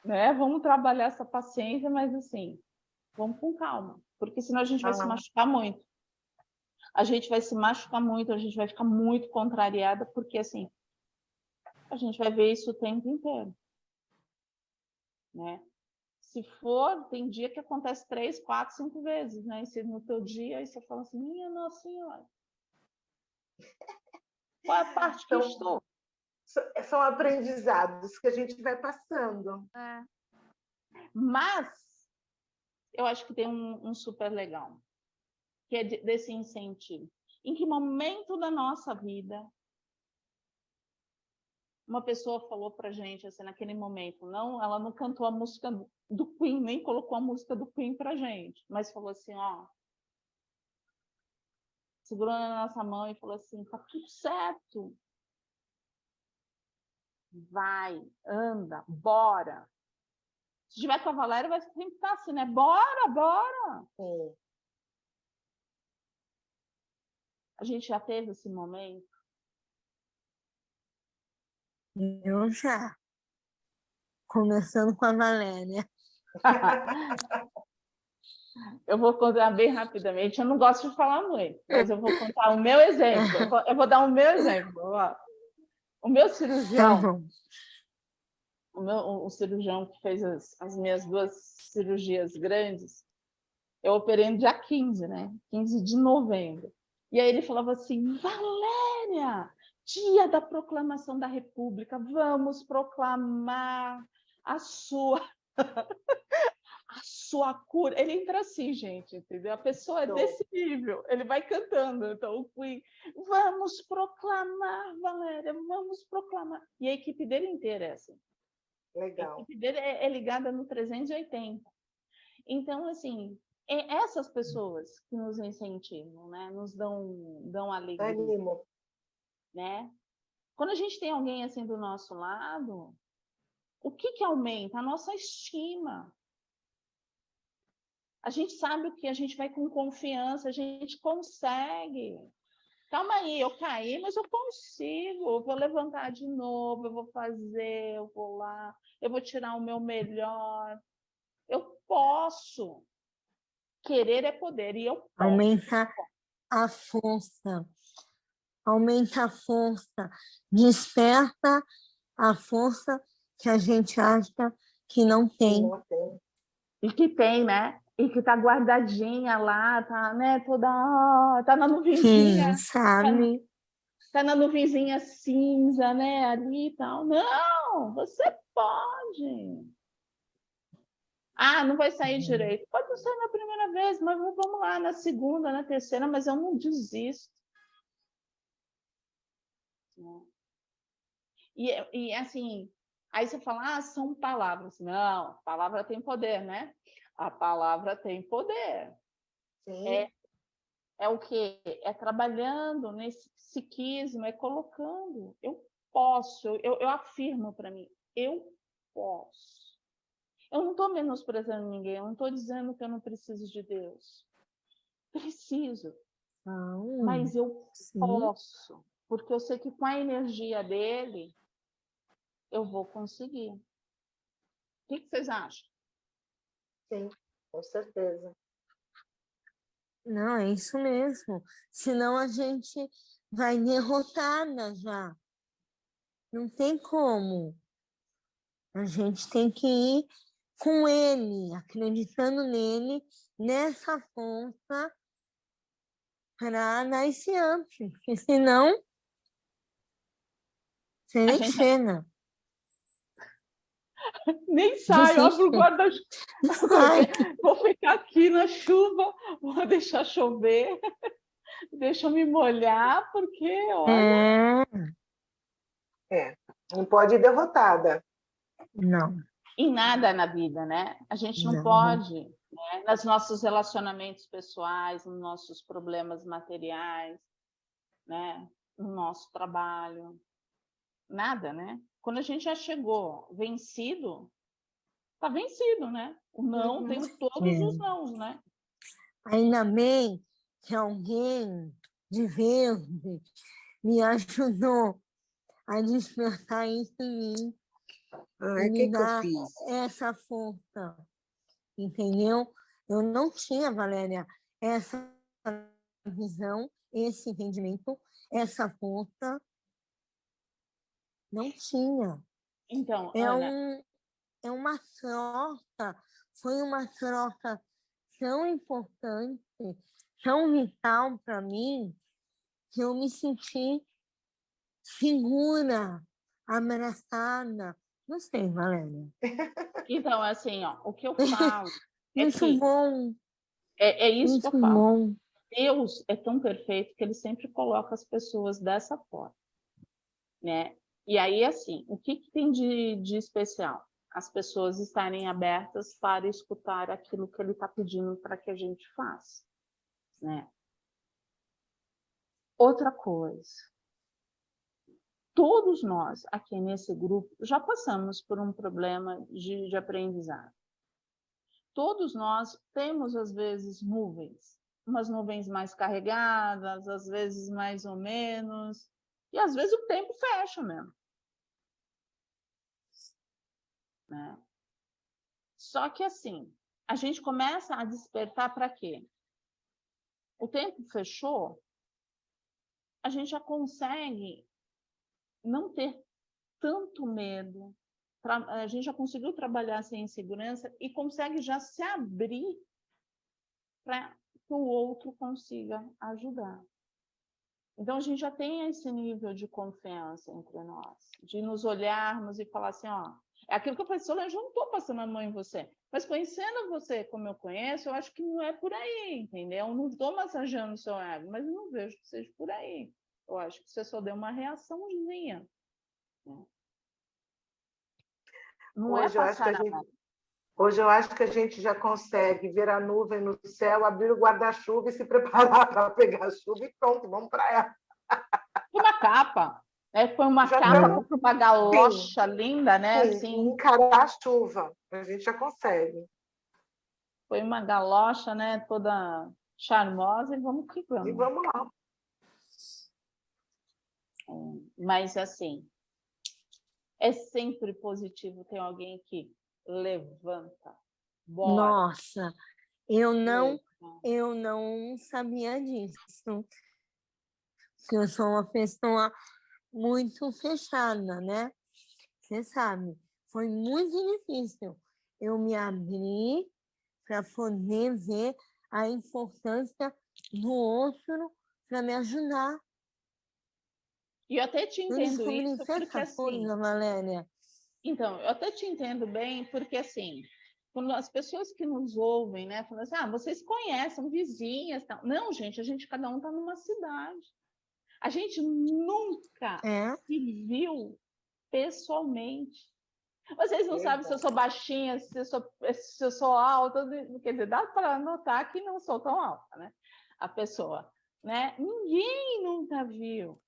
Speaker 1: né? Vamos trabalhar essa paciência, mas assim, vamos com calma, porque senão a gente vai se machucar muito. A gente vai se machucar muito, a gente vai ficar muito contrariada, porque assim, a gente vai ver isso o tempo inteiro, né? Se for, tem dia que acontece 3, 4, 5 vezes, né? E se no teu dia, aí você fala assim, minha Nossa Senhora, qual é a parte que eu estou?
Speaker 3: São aprendizados que a gente vai passando.
Speaker 1: Mas eu acho que tem um super legal, que é desse incentivo. Em que momento da nossa vida uma pessoa falou pra gente, assim, naquele momento, ela não cantou a música do Queen, nem colocou a música do Queen pra gente, mas falou assim, ó, segurou na nossa mão e falou assim, tá tudo certo. Vai, anda, bora. Se tiver com a Valéria, vai sempre estar assim, né? Bora, bora. A gente já teve esse momento?
Speaker 4: Eu já. Começando com a Valéria.
Speaker 1: Eu vou contar bem rapidamente. Eu não gosto de falar muito, mas eu vou contar o meu exemplo. Eu vou dar o meu exemplo. Ó. O meu
Speaker 4: Tá
Speaker 1: cirurgião,
Speaker 4: bom.
Speaker 1: o cirurgião que fez as minhas 2 cirurgias grandes, eu operei no dia 15, né? 15 de novembro. E aí ele falava assim: Valéria, dia da proclamação da República, vamos proclamar a sua a sua cura. Ele entra assim, gente, entendeu? A pessoa é desse nível, ele vai cantando. Então, o Queen, vamos proclamar, Valéria, vamos proclamar. E a equipe dele inteira é assim. A
Speaker 3: Legal.
Speaker 1: equipe dele é ligada no 380. Então, assim, essas pessoas que nos incentivam, né? Nos dão alegria,
Speaker 3: Ânimo.
Speaker 1: né? Quando a gente tem alguém assim do nosso lado, o que aumenta? A nossa estima. A gente sabe o que a gente vai com confiança, a gente consegue. Calma aí, eu caí, mas eu consigo. Eu vou levantar de novo, eu vou fazer, eu vou lá, eu vou tirar o meu melhor. Eu posso. Querer é poder, e eu posso.
Speaker 4: Aumenta a força. Aumenta a força. Desperta a força que a gente acha que não tem.
Speaker 3: Não tem.
Speaker 1: E que tem, né? E que tá guardadinha lá, tá, né? Tá na nuvenzinha.
Speaker 4: Sim, sabe?
Speaker 1: Tá na nuvenzinha cinza, né? Ali e tal. Não, você pode. Ah, não vai sair direito. Pode não sair na primeira vez, mas vamos lá, na segunda, na terceira, mas eu não desisto. E assim, aí você fala, ah, são palavras. Não, palavra tem poder, né? A palavra tem poder.
Speaker 3: Sim.
Speaker 1: É o quê? É trabalhando nesse psiquismo, é colocando. Eu posso, eu afirmo para mim, eu posso. Eu não estou menosprezando ninguém, eu não estou dizendo que eu não preciso de Deus. Preciso, mas eu
Speaker 4: sim.
Speaker 1: posso, porque eu sei que com a energia dele eu vou conseguir. O que vocês acham?
Speaker 3: Sim, com certeza.
Speaker 4: Não, é isso mesmo. Senão a gente vai derrotada já. Não tem como. A gente tem que ir com ele, acreditando nele, nessa força, para dar esse up. Porque senão, você
Speaker 1: A
Speaker 4: nem
Speaker 1: gente
Speaker 4: chega.
Speaker 1: nem sai, abro o guarda-chuva.
Speaker 4: Ai,
Speaker 1: Vou ficar aqui na chuva, vou deixar chover, deixa eu me molhar, porque, olha...
Speaker 3: Não pode ir derrotada.
Speaker 4: não.
Speaker 1: Em nada na vida, né? A gente não
Speaker 4: Não.
Speaker 1: pode, né? Nos nossos relacionamentos pessoais, nos nossos problemas materiais, né? No nosso trabalho, nada, né? Quando a gente já chegou vencido, tá vencido, né? O não, tem todos os nãos, né?
Speaker 4: Ainda bem que alguém de verde me ajudou a despertar isso em mim
Speaker 6: Ah,
Speaker 4: e
Speaker 6: o
Speaker 4: me
Speaker 6: que eu
Speaker 4: dar
Speaker 6: fiz?
Speaker 4: essa força, entendeu? Eu não tinha, Valéria, essa visão, esse entendimento, essa força, não tinha.
Speaker 1: Então,
Speaker 4: É,
Speaker 1: Ana,
Speaker 4: é uma troca, foi uma troca tão importante, tão vital para mim, que eu me senti segura, abraçada. Não sei, Valéria.
Speaker 1: então, assim, ó, o que eu falo é
Speaker 4: Muito
Speaker 1: que
Speaker 4: bom,
Speaker 1: é isso que eu
Speaker 4: muito
Speaker 1: falo.
Speaker 4: bom.
Speaker 1: Deus é tão perfeito que ele sempre coloca as pessoas dessa forma, né? E aí, assim, o que tem de especial? As pessoas estarem abertas para escutar aquilo que ele está pedindo para que a gente faça, né? Outra coisa, todos nós aqui nesse grupo já passamos por um problema de aprendizado. Todos nós temos, às vezes, nuvens, umas nuvens mais carregadas, às vezes mais ou menos, e às vezes o tempo fecha mesmo, né? Só que assim, a gente começa a despertar para quê? O tempo fechou, a gente já consegue não ter tanto medo. A gente já conseguiu trabalhar sem insegurança e consegue já se abrir para que o outro consiga ajudar. Então, a gente já tem esse nível de confiança entre nós, de nos olharmos e falar assim, ó, é aquilo que eu falei, Solange, eu não estou passando a mão em você, mas conhecendo você como eu conheço, eu acho que não é por aí, entendeu? Eu não estou massageando o seu ego, mas eu não vejo que seja por aí. Eu acho que você só deu uma reaçãozinha. Né? Não é passar a mão.
Speaker 3: Hoje eu acho que a gente já consegue ver a nuvem no céu, abrir o guarda-chuva e se preparar para pegar a chuva e pronto, vamos para ela.
Speaker 1: Uma capa, né? Foi uma capa para uma galocha linda, né?
Speaker 3: Sim,
Speaker 1: assim,
Speaker 3: encarar a chuva, a gente já consegue.
Speaker 1: Foi uma galocha, né? Toda charmosa e vamos que vamos.
Speaker 3: E vamos lá.
Speaker 1: Mas assim, é sempre positivo ter alguém que levanta. Bora.
Speaker 4: Nossa, eu não sabia disso. Porque eu sou uma pessoa muito fechada, né? Você sabe, foi muito difícil eu me abrir para poder ver a importância do outro para me ajudar.
Speaker 1: E eu até te entendo isso, porque
Speaker 4: essa coisa, Valéria.
Speaker 1: Então, eu até te entendo bem, porque assim, quando as pessoas que nos ouvem, né, falam assim, vocês conhecem, vizinhas, tal. Não, gente, cada um está numa cidade. A gente nunca se viu pessoalmente. Vocês não sabem se eu sou baixinha, se eu sou alta, quer dizer, dá para notar que não sou tão alta, né? A pessoa, né? Ninguém nunca viu.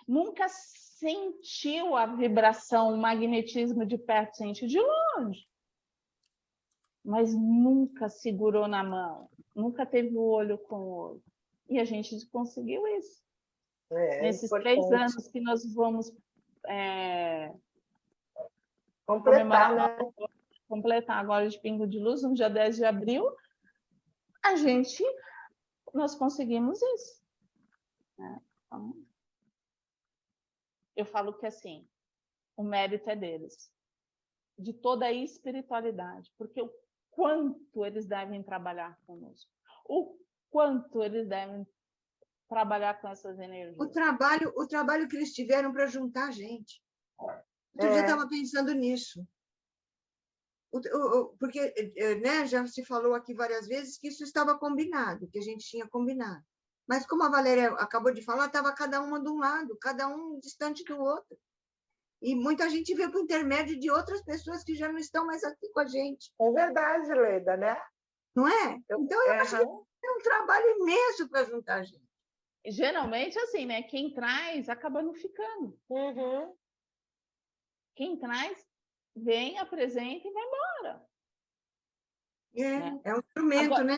Speaker 1: Nunca sentiu a vibração, o magnetismo de perto, sente de longe. Mas nunca segurou na mão, nunca teve o olho com o olho. E a gente conseguiu isso. Nesses 3 anos que nós vamos completar agora de Pingo de Luz, no dia 10 de abril, nós conseguimos isso. Né? Então, eu falo que assim, o mérito é deles, de toda a espiritualidade, porque o quanto eles devem trabalhar conosco, o quanto eles devem trabalhar com essas energias.
Speaker 8: O trabalho que eles tiveram para juntar a gente. Outro dia eu estava pensando nisso. Porque né, já se falou aqui várias vezes que isso estava combinado, que a gente tinha combinado. Mas, como a Valéria acabou de falar, estava cada uma de um lado, cada um distante do outro. E muita gente veio por intermédio de outras pessoas que já não estão mais aqui com a gente.
Speaker 3: É verdade, Leda, né?
Speaker 8: Não é? Então, eu acho que é um trabalho imenso para juntar a gente.
Speaker 1: Geralmente, assim, né? Quem traz acaba não ficando. Quem traz, vem, apresenta e vai embora.
Speaker 8: É um instrumento, né?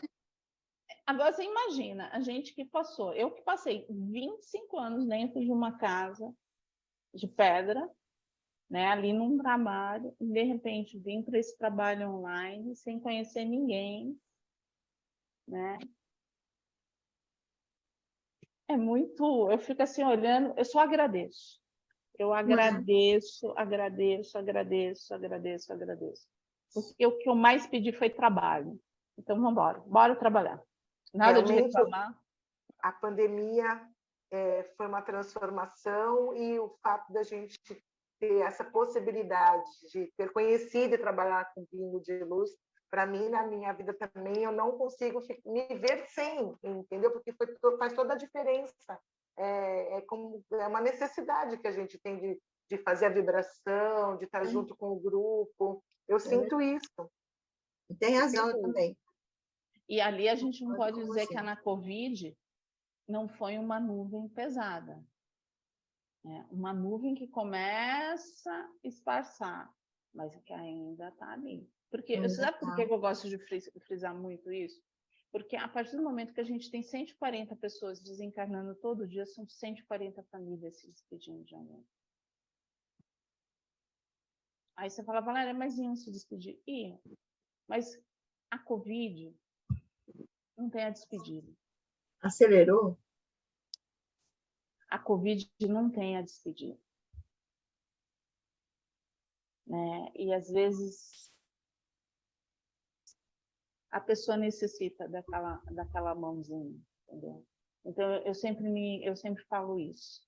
Speaker 1: Agora, você imagina, a gente que passou, eu que passei 25 anos dentro de uma casa de pedra, né, ali num trabalho, e de repente vim para esse trabalho online, sem conhecer ninguém, né? É muito, eu fico assim olhando, eu só agradeço. Eu agradeço. Porque o que eu mais pedi foi trabalho. Então, vamos embora, bora trabalhar. Nada de reclamar.
Speaker 3: A pandemia foi uma transformação e o fato da gente ter essa possibilidade de ter conhecido e trabalhar com Pingo de Luz, para mim, na minha vida também, eu não consigo me ver sem, entendeu? Porque faz toda a diferença. É uma necessidade que a gente tem de fazer a vibração, de estar junto com o grupo. Eu sinto isso.
Speaker 8: Tem razão também.
Speaker 1: E ali a gente não pode dizer que na Covid não foi uma nuvem pesada. Uma nuvem que começa a esparçar, mas que ainda está ali. Porque, você sabe por que eu gosto de frisar muito isso? Porque a partir do momento que a gente tem 140 pessoas desencarnando todo dia, são 140 famílias se despedindo de alguém. Aí você fala, Valéria, mas iam se despedir? Iam. Mas a Covid não tem a despedida.
Speaker 8: Acelerou?
Speaker 1: a Covid não tem a despedida. Né? E, às vezes, a pessoa necessita daquela mãozinha, entendeu? Então, eu sempre falo isso.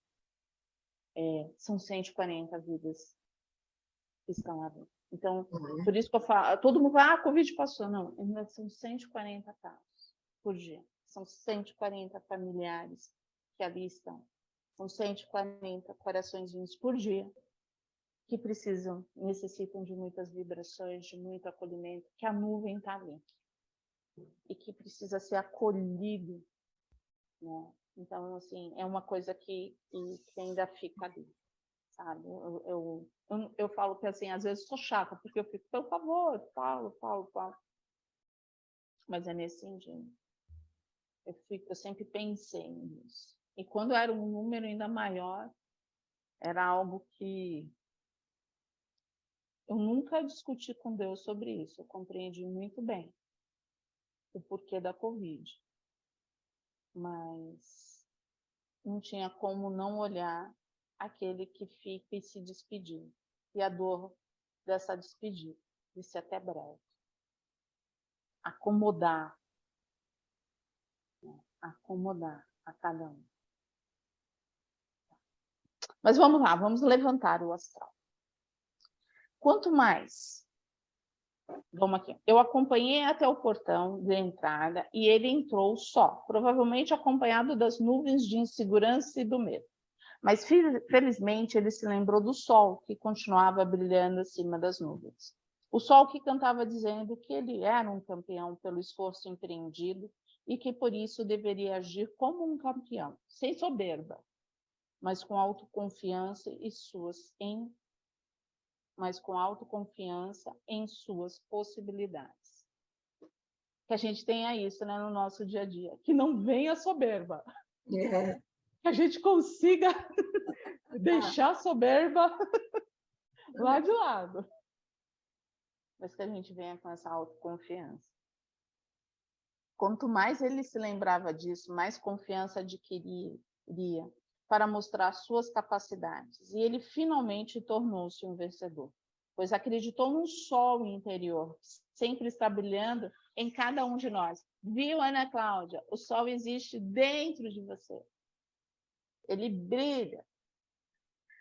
Speaker 1: São 140 vidas que estão lá dentro. Então, por isso que eu falo, todo mundo fala, a Covid passou. Não, ainda são 140 casos por dia. São 140 familiares que ali estão. São 140 coraçõezinhos por dia que necessitam de muitas vibrações, de muito acolhimento, que a nuvem está ali. E que precisa ser acolhido, né? Então, assim, é uma coisa que ainda fica ali, sabe? Eu falo que, assim, às vezes sou chata, porque eu fico, por favor, falo. Mas é nesse sentido. Eu sempre pensei nisso. E quando era um número ainda maior, era algo que eu nunca discuti com Deus sobre isso. Eu compreendi muito bem o porquê da Covid. Mas não tinha como não olhar aquele que fica e se despedir. E a dor dessa despedida, de ser até breve. Acomodar a cada um. Mas vamos lá, vamos levantar o astral. Quanto mais... Vamos aqui. Eu acompanhei até o portão de entrada e ele entrou só, provavelmente acompanhado das nuvens de insegurança e do medo. Mas, felizmente, ele se lembrou do sol, que continuava brilhando acima das nuvens. O sol que cantava dizendo que ele era um campeão pelo esforço empreendido e que, por isso, deveria agir como um campeão, sem soberba, mas com autoconfiança em suas possibilidades. Que a gente tenha isso, né, no nosso dia a dia, que não venha soberba. Que a gente consiga deixar a soberba lá de lado. Mas que a gente venha com essa autoconfiança. Quanto mais ele se lembrava disso, mais confiança adquiriria para mostrar suas capacidades. E ele finalmente tornou-se um vencedor, pois acreditou num sol interior, que sempre está brilhando em cada um de nós. Viu, Ana Cláudia? O sol existe dentro de você. Ele brilha.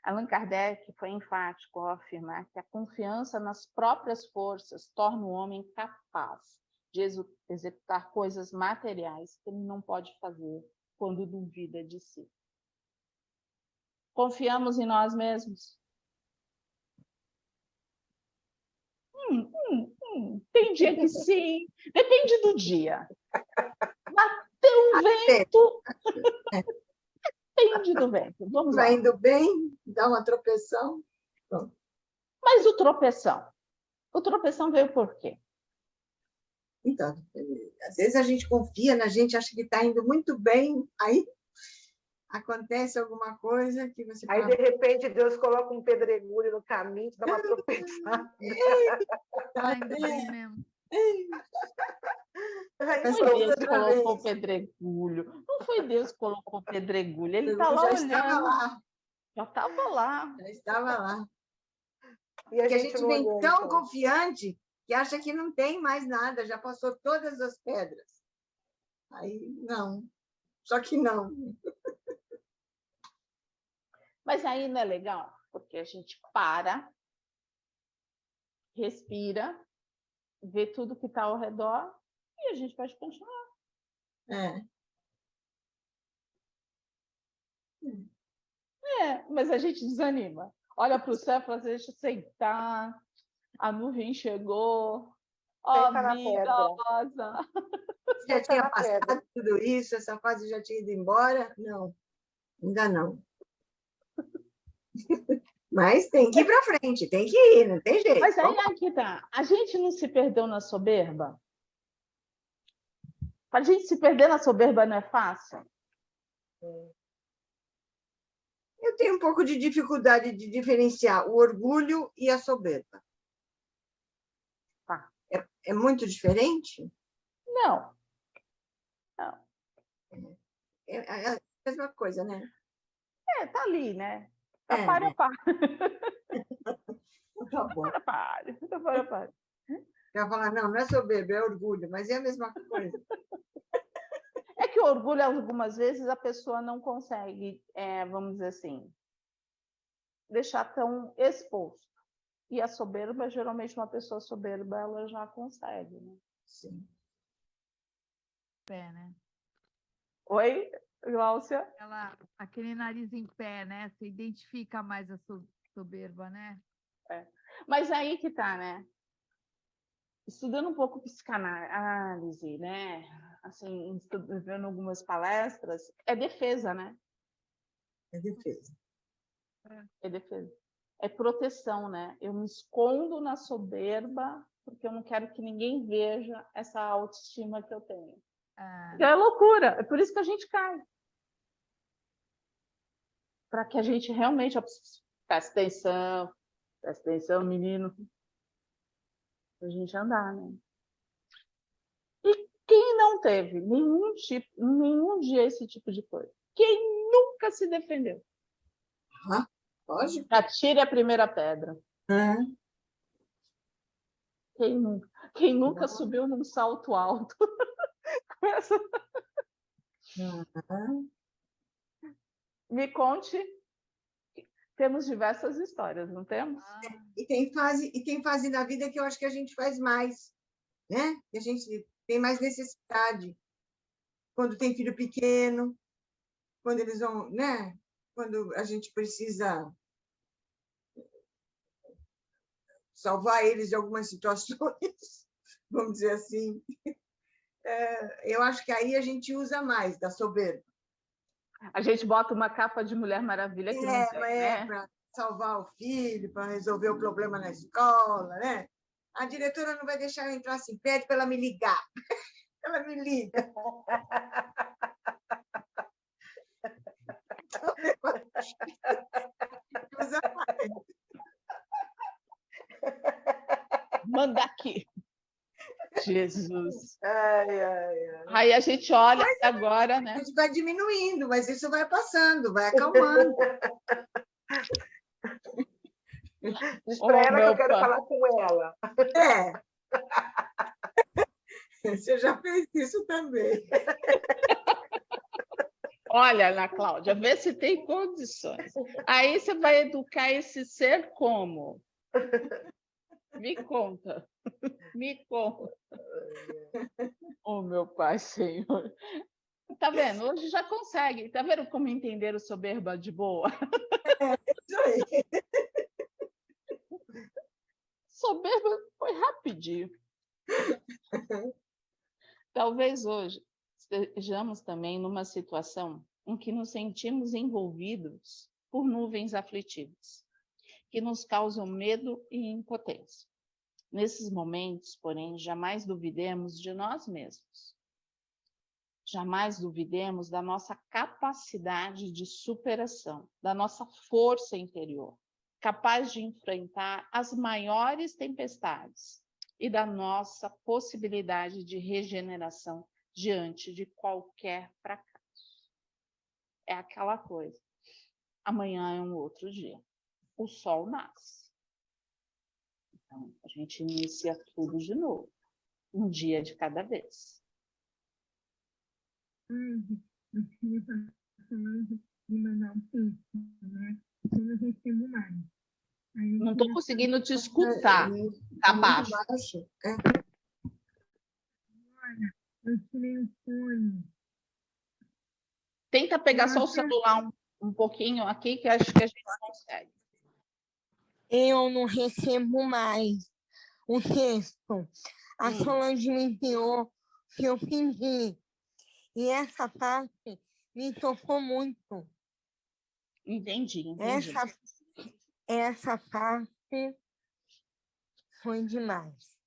Speaker 1: Allan Kardec foi enfático ao afirmar que a confiança nas próprias forças torna o homem capaz de executar coisas materiais que ele não pode fazer quando duvida de si. Confiamos em nós mesmos? Tem dia que sim, depende do dia. Bateu um vento, depende do vento. Vamos lá.
Speaker 8: Vai indo bem, dá uma tropeção. Pronto.
Speaker 1: Mas o tropeção veio por quê?
Speaker 8: Então, às vezes a gente confia na gente, acha que está indo muito bem, aí acontece alguma coisa que você...
Speaker 3: Aí, de repente, Deus coloca um pedregulho no caminho, te dá uma tropeçada.
Speaker 9: Tá indo bem mesmo.
Speaker 1: Não foi Deus que colocou o pedregulho. Não foi Deus que colocou o pedregulho. Ele está lá olhando. Já estava lá.
Speaker 8: Já estava lá.
Speaker 3: E
Speaker 8: a gente vem tão confiante que acha que não tem mais nada, já passou todas as pedras. Aí, não. Só que não.
Speaker 1: Mas aí não é legal, porque a gente para, respira, vê tudo que está ao redor e a gente pode continuar. Mas a gente desanima. Olha para o céu e fala, deixa eu sentar, a nuvem chegou, ó, vida rosa.
Speaker 8: Já tinha passado tudo isso, essa fase já tinha ido embora? Não, ainda não. Mas tem que ir para frente, tem que ir, não tem jeito.
Speaker 1: Mas aí aqui tá, a gente não se perdeu na soberba? Para a gente se perder na soberba não é fácil?
Speaker 8: Eu tenho um pouco de dificuldade de diferenciar o orgulho e a soberba.
Speaker 1: Tá.
Speaker 8: É muito diferente?
Speaker 1: Não.
Speaker 8: É a mesma coisa, né?
Speaker 1: tá ali, né? Tá
Speaker 8: É,
Speaker 1: para,
Speaker 8: né?
Speaker 1: para.
Speaker 8: Tá bom.
Speaker 1: Para.
Speaker 8: Eu ia falar, não é soberba, é orgulho, mas é a mesma coisa.
Speaker 1: É que o orgulho, algumas vezes, a pessoa não consegue, vamos dizer assim, deixar tão exposto. E a soberba, geralmente, uma pessoa soberba, ela já consegue, né?
Speaker 8: Sim.
Speaker 9: Pé, né?
Speaker 1: Oi, Gláucia?
Speaker 9: Aquele nariz em pé, né? Você identifica mais a soberba, né?
Speaker 1: Mas aí que tá, né? Estudando um pouco psicanálise, né? Assim, vendo algumas palestras, é defesa, né?
Speaker 8: É defesa.
Speaker 1: É defesa. É proteção, né? Eu me escondo na soberba porque eu não quero que ninguém veja essa autoestima que eu tenho. É loucura. É por isso que a gente cai. Para que a gente realmente... Presta atenção, menino. Para a gente andar, né? E quem não teve nenhum dia esse tipo de coisa? Quem nunca se defendeu?
Speaker 8: Lógico.
Speaker 1: Atire a primeira pedra. Quem nunca subiu num salto alto? Me conte. Temos diversas histórias, não temos?
Speaker 8: E tem fase na vida que eu acho que a gente faz mais, né? Que a gente tem mais necessidade. Quando tem filho pequeno, quando eles vão, né? Quando a gente precisa salvar eles de algumas situações, vamos dizer assim. Eu acho que aí a gente usa mais da soberba.
Speaker 1: A gente bota uma capa de Mulher Maravilha que não tem, né?
Speaker 8: Para salvar o filho, para resolver o problema na escola, né? A diretora não vai deixar eu entrar assim, pede para ela me ligar. Ela me liga. Usa mais.
Speaker 1: Manda aqui. Jesus.
Speaker 3: Ai.
Speaker 1: Aí a gente olha agora, né?
Speaker 8: A gente vai diminuindo, mas isso vai passando, vai acalmando.
Speaker 3: Diz para ela que eu quero falar com ela.
Speaker 8: Você já fez isso também.
Speaker 1: Olha, Ana Cláudia, vê se tem condições. Aí você vai educar esse ser como? Me conta. Me conta. Oh, meu Pai Senhor. Tá vendo? Hoje já consegue. Tá vendo como entender o soberba de boa?
Speaker 8: Isso aí.
Speaker 1: Soberba foi rapidinho. Talvez hoje estejamos também numa situação em que nos sentimos envolvidos por nuvens aflitivas, que nos causam medo e impotência. Nesses momentos, porém, jamais duvidemos de nós mesmos. Jamais duvidemos da nossa capacidade de superação, da nossa força interior, capaz de enfrentar as maiores tempestades e da nossa possibilidade de regeneração diante de qualquer fracasso. É aquela coisa. Amanhã é um outro dia. O sol nasce. Então, a gente inicia tudo de novo. Um dia de cada vez. Não estou conseguindo te escutar. Tá baixo. Tenta pegar só o celular um pouquinho aqui, que acho que a gente consegue.
Speaker 4: Eu não recebo mais o texto. A Solange me enviou que eu fingi. E essa parte me tocou muito.
Speaker 1: Entendi.
Speaker 4: Essa parte foi demais.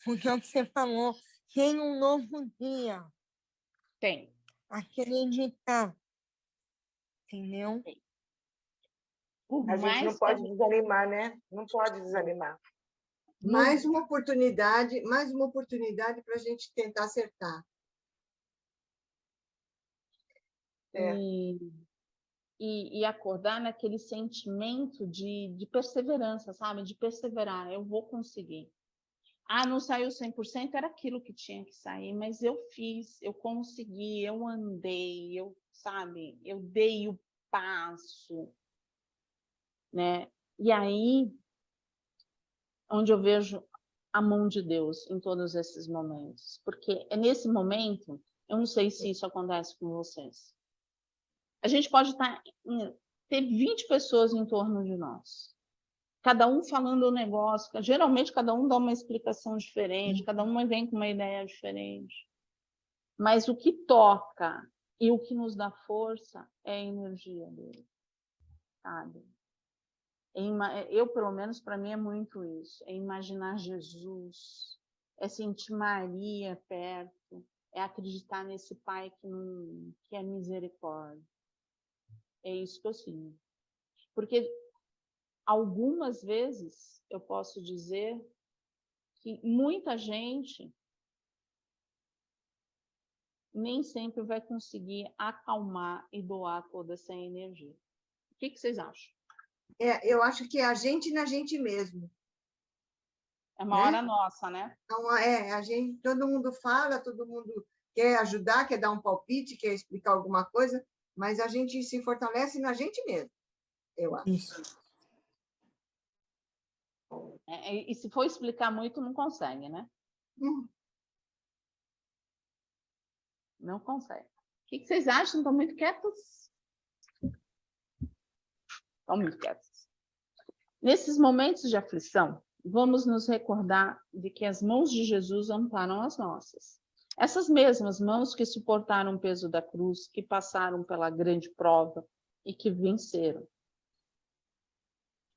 Speaker 4: Porque o que você falou, tem um novo dia.
Speaker 1: Tem.
Speaker 8: Acreditar.
Speaker 4: Entendeu?
Speaker 3: A gente não pode desanimar, né? Não pode desanimar.
Speaker 8: Mais uma oportunidade para a gente tentar acertar.
Speaker 1: e acordar naquele sentimento de perseverança, sabe? De perseverar, eu vou conseguir. Ah, não saiu 100%, era aquilo que tinha que sair, mas eu fiz, eu consegui, eu andei, sabe? Eu dei o passo, né? E aí, onde eu vejo a mão de Deus em todos esses momentos, porque é nesse momento, eu não sei se isso acontece com vocês. A gente pode ter 20 pessoas em torno de nós, cada um falando um negócio, geralmente cada um dá uma explicação diferente, cada um vem com uma ideia diferente. Mas o que toca e o que nos dá força é a energia dele, sabe? Eu, pelo menos, para mim é muito isso. É imaginar Jesus, é sentir Maria perto, é acreditar nesse Pai que é misericórdia. É isso que eu sinto. Porque algumas vezes eu posso dizer que muita gente nem sempre vai conseguir acalmar e doar toda essa energia. O que vocês acham?
Speaker 8: Eu acho que é a gente na gente mesmo.
Speaker 1: É uma hora nossa, né?
Speaker 8: Então, todo mundo fala, todo mundo quer ajudar, quer dar um palpite, quer explicar alguma coisa, mas a gente se fortalece na gente mesmo, eu acho.
Speaker 4: Isso.
Speaker 1: E se for explicar muito, não consegue, né? Não consegue. O que vocês acham? Estão muito quietos? Estão muito quietos. Nesses momentos de aflição, vamos nos recordar de que as mãos de Jesus amparam as nossas. Essas mesmas mãos que suportaram o peso da cruz, que passaram pela grande prova e que venceram.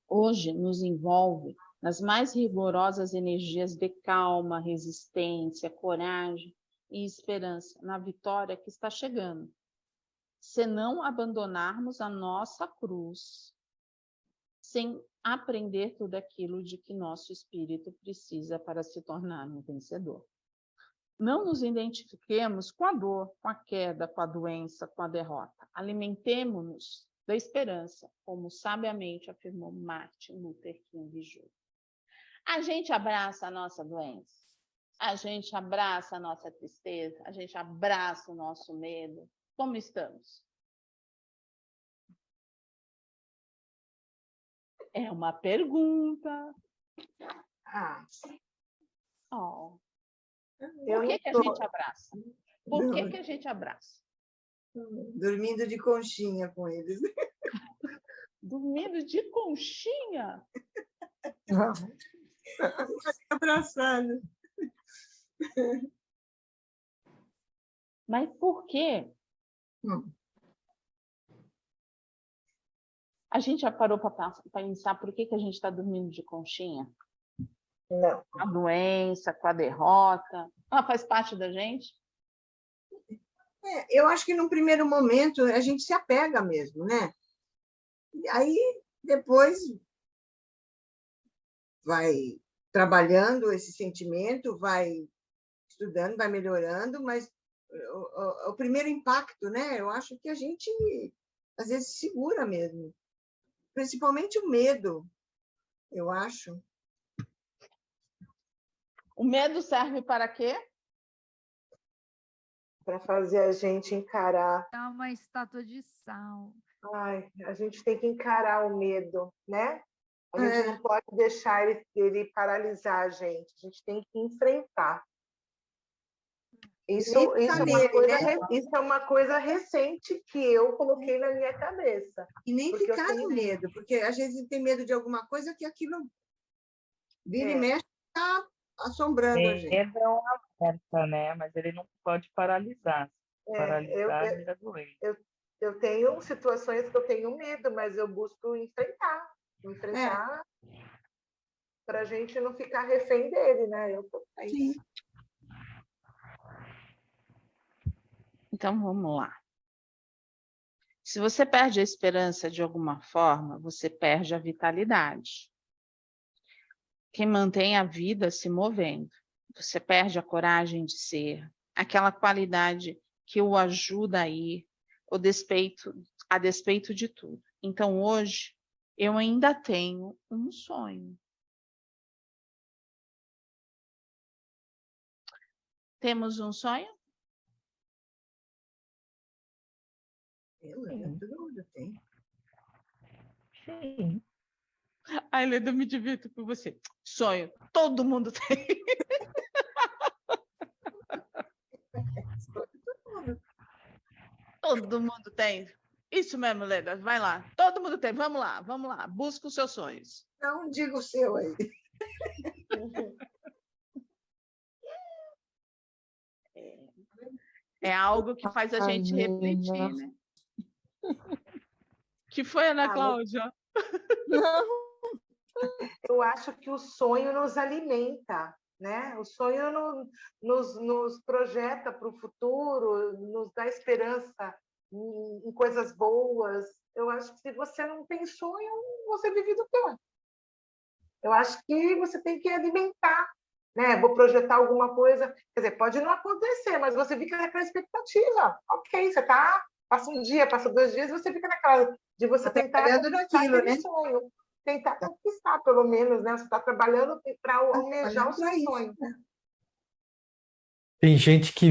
Speaker 1: Hoje nos envolve nas mais rigorosas energias de calma, resistência, coragem e esperança na vitória que está chegando. Se não abandonarmos a nossa cruz, sem aprender tudo aquilo de que nosso espírito precisa para se tornar um vencedor. Não nos identifiquemos com a dor, com a queda, com a doença, com a derrota. Alimentemo-nos da esperança, como sabiamente afirmou Martin Luther King Jr. A gente abraça a nossa doença, a gente abraça a nossa tristeza, a gente abraça o nosso medo. Como estamos? É uma pergunta. Oh. Por que a gente abraça? Por que a gente abraça?
Speaker 8: Dormindo de conchinha com eles.
Speaker 1: Dormindo de conchinha?
Speaker 8: Abraçando.
Speaker 1: Mas por quê? A gente já parou para pensar por que a gente está dormindo de conchinha?
Speaker 3: Não.
Speaker 1: A doença, com a derrota, ela faz parte da gente?
Speaker 8: Eu acho que num primeiro momento a gente se apega mesmo, né? E aí depois vai trabalhando esse sentimento, vai estudando, vai melhorando, mas o primeiro impacto, né? Eu acho que a gente às vezes segura mesmo, principalmente o medo, eu acho.
Speaker 1: O medo serve para quê?
Speaker 3: Para fazer a gente encarar.
Speaker 9: É uma estátua de sal.
Speaker 3: A gente tem que encarar o medo, né? A gente não pode deixar ele paralisar a gente tem que enfrentar. Isso é uma coisa recente que eu coloquei na minha cabeça.
Speaker 8: E nem ficar no medo, porque às vezes tem medo de alguma coisa que aquilo vira e mexe, está assombrando a gente.
Speaker 7: Medo é uma alerta, né? Mas ele não pode paralisar. Paralisar vira doente.
Speaker 3: Eu tenho situações que eu tenho medo, mas eu busco enfrentar para a gente não ficar refém dele, né?
Speaker 8: Sim.
Speaker 1: Então, vamos lá. Se você perde a esperança de alguma forma, você perde a vitalidade. Quem mantém a vida se movendo. Você perde a coragem de ser, aquela qualidade que o ajuda a ir, o despeito a despeito de tudo. Então, hoje, eu ainda tenho um sonho. Temos um sonho?
Speaker 8: Eu lembro, eu tenho.
Speaker 7: Sim.
Speaker 1: Ai, Leda, eu me divirto com você. Sonho, todo mundo tem. Todo mundo tem. Isso mesmo, Leda, vai lá. Todo mundo tem, vamos lá. Busca os seus sonhos.
Speaker 8: Não diga o seu aí.
Speaker 1: É algo que faz a gente refletir, né? Que foi, Ana Cláudia?
Speaker 4: Não,
Speaker 3: Eu acho que o sonho nos alimenta, né? O sonho nos projeta para o futuro, nos dá esperança em coisas boas. Eu acho que se você não tem sonho, você vive do quê? Eu acho que você tem que alimentar, né? Vou projetar alguma coisa, quer dizer, pode não acontecer, mas você fica naquela expectativa. Ok, você passa um dia, passa 2 dias, você fica naquela de você tentar
Speaker 8: trabalhando
Speaker 3: conquistar
Speaker 8: naquilo,
Speaker 3: aquele
Speaker 8: né?
Speaker 3: sonho. Tentar conquistar, pelo menos, né? Você está trabalhando para almejar o seu
Speaker 8: Trabalhando pra
Speaker 3: sonho.
Speaker 8: isso, né?
Speaker 2: Tem gente que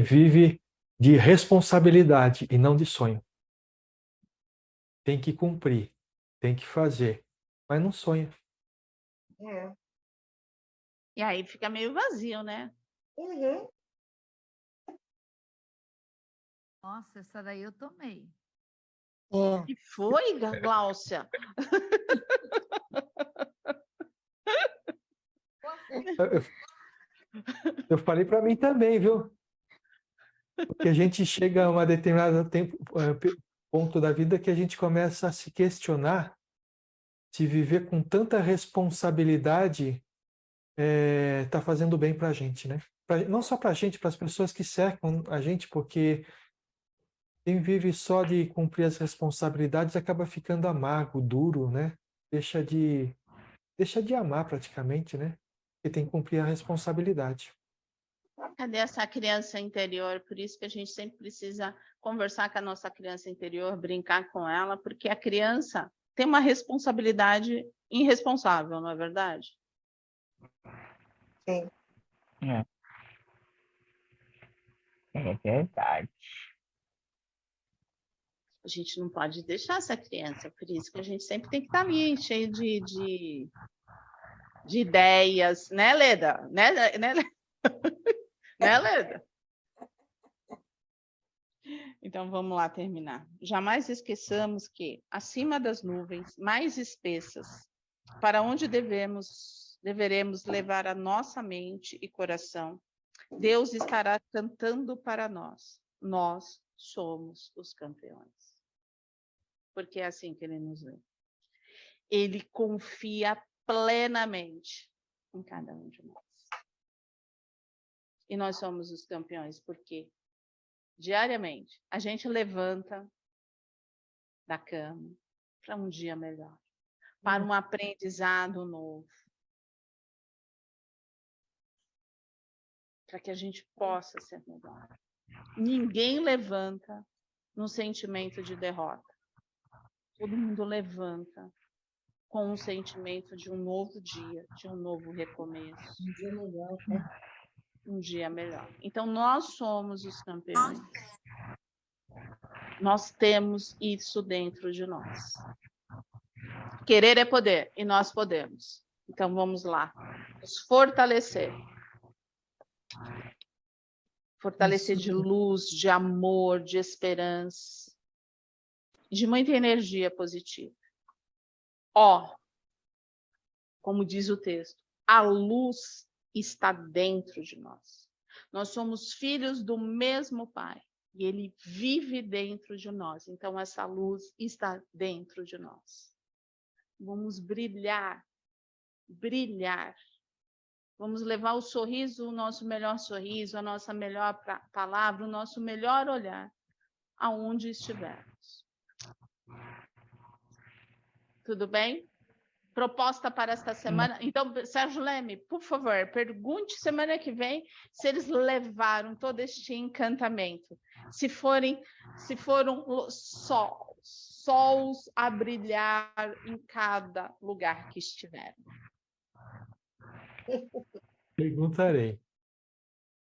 Speaker 2: vive de responsabilidade e não de sonho. Tem que cumprir, tem que fazer, mas não sonha.
Speaker 3: É.
Speaker 1: E aí fica meio vazio, né?
Speaker 3: Uhum.
Speaker 9: Nossa, essa daí eu tomei.
Speaker 4: é.
Speaker 1: E foi, Gláucia?
Speaker 2: Eu falei para mim também, viu? Porque a gente chega a uma determinada ponto da vida que a gente começa a se questionar se viver com tanta responsabilidade está fazendo bem para a gente, né? Não só para a gente, para as pessoas que cercam a gente, porque quem vive só de cumprir as responsabilidades acaba ficando amargo, duro, né? Deixa de amar praticamente, né? Porque tem que cumprir a responsabilidade.
Speaker 1: Cadê essa criança interior? Por isso que a gente sempre precisa conversar com a nossa criança interior, brincar com ela, porque a criança tem uma responsabilidade irresponsável, não é verdade?
Speaker 3: Sim.
Speaker 7: É verdade.
Speaker 1: A gente não pode deixar essa criança, por isso que a gente sempre tem que estar ali, cheio de ideias, né, Leda? Né, Leda? Né, Leda? Então, vamos lá terminar. Jamais esqueçamos que, acima das nuvens mais espessas, para onde deveremos levar a nossa mente e coração, Deus estará cantando para nós. Nós somos os campeões. Porque é assim que ele nos vê. Ele confia plenamente em cada um de nós. E nós somos os campeões, porque diariamente a gente levanta da cama para um dia melhor, para um aprendizado novo, para que a gente possa ser melhor. Ninguém levanta num sentimento de derrota. Todo mundo levanta com um sentimento de um novo dia, de um novo recomeço.
Speaker 8: Um dia melhor, né?
Speaker 1: Um dia melhor. Então, nós somos os campeões. Nós temos isso dentro de nós. Querer é poder, e nós podemos. Então, vamos lá. Nos fortalecer. Fortalecer de luz, de amor, de esperança, de muita energia positiva. Ó, como diz o texto, a luz está dentro de nós. Nós somos filhos do mesmo Pai e Ele vive dentro de nós. Então, essa luz está dentro de nós. Vamos brilhar, brilhar. Vamos levar o sorriso, o nosso melhor sorriso, a nossa melhor palavra, o nosso melhor olhar, aonde estivermos. Tudo bem? proposta para esta semana. Então, Sérgio Leme, por favor, pergunte semana que vem se eles levaram todo este encantamento. Se foram sols a brilhar em cada lugar que estiveram.
Speaker 2: Perguntarei.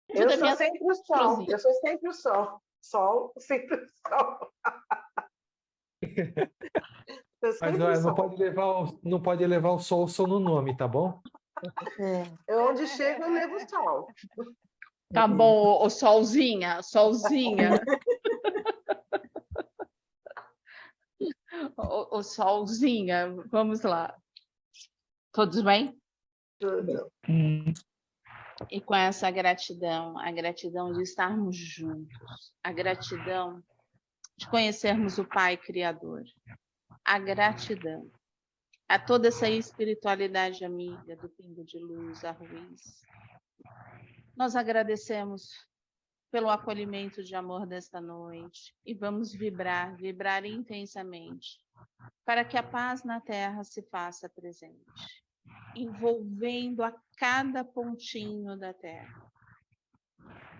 Speaker 3: Eu
Speaker 1: Tudo
Speaker 3: sou
Speaker 1: é
Speaker 3: sempre o sol. Eu sou sempre o sol. Sol, sempre o sol. Eu
Speaker 2: Mas
Speaker 3: sempre o
Speaker 2: olha,
Speaker 3: sol.
Speaker 2: não pode levar o sol só no nome, tá bom?
Speaker 3: Eu, onde chego, eu levo o sol.
Speaker 1: Tá bom, o solzinha. O solzinha, vamos lá. Todos bem?
Speaker 3: Tudo.
Speaker 1: E com essa gratidão, a gratidão de estarmos juntos, a gratidão de conhecermos o Pai Criador, a gratidão a toda essa espiritualidade amiga do Pingo de Luz, a Ruiz. Nós agradecemos pelo acolhimento de amor desta noite e vamos vibrar intensamente para que a paz na Terra se faça presente, envolvendo a cada pontinho da Terra,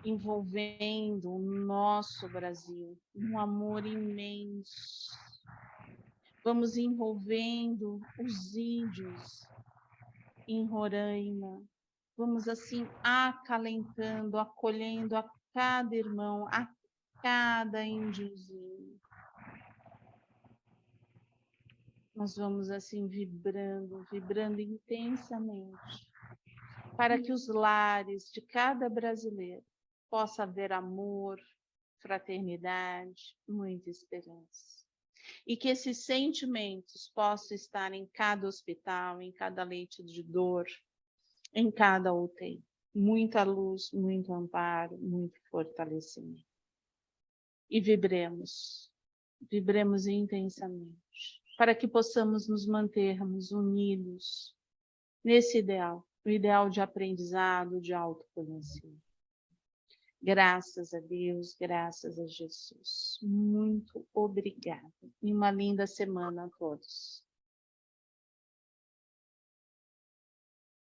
Speaker 1: envolvendo o nosso Brasil, um amor imenso. Vamos envolvendo os índios em Roraima. Vamos assim acalentando, acolhendo a cada irmão, a cada índiozinho. Nós vamos assim vibrando intensamente, para que os lares de cada brasileiro possa haver amor, fraternidade, muita esperança. E que esses sentimentos possam estar em cada hospital, em cada leito de dor, em cada UTI. Muita luz, muito amparo, muito fortalecimento. E vibremos intensamente, para que possamos nos mantermos unidos nesse ideal, o ideal de aprendizado, de autoconhecimento. Graças a Deus, graças a Jesus. Muito obrigada. E uma linda semana a todos.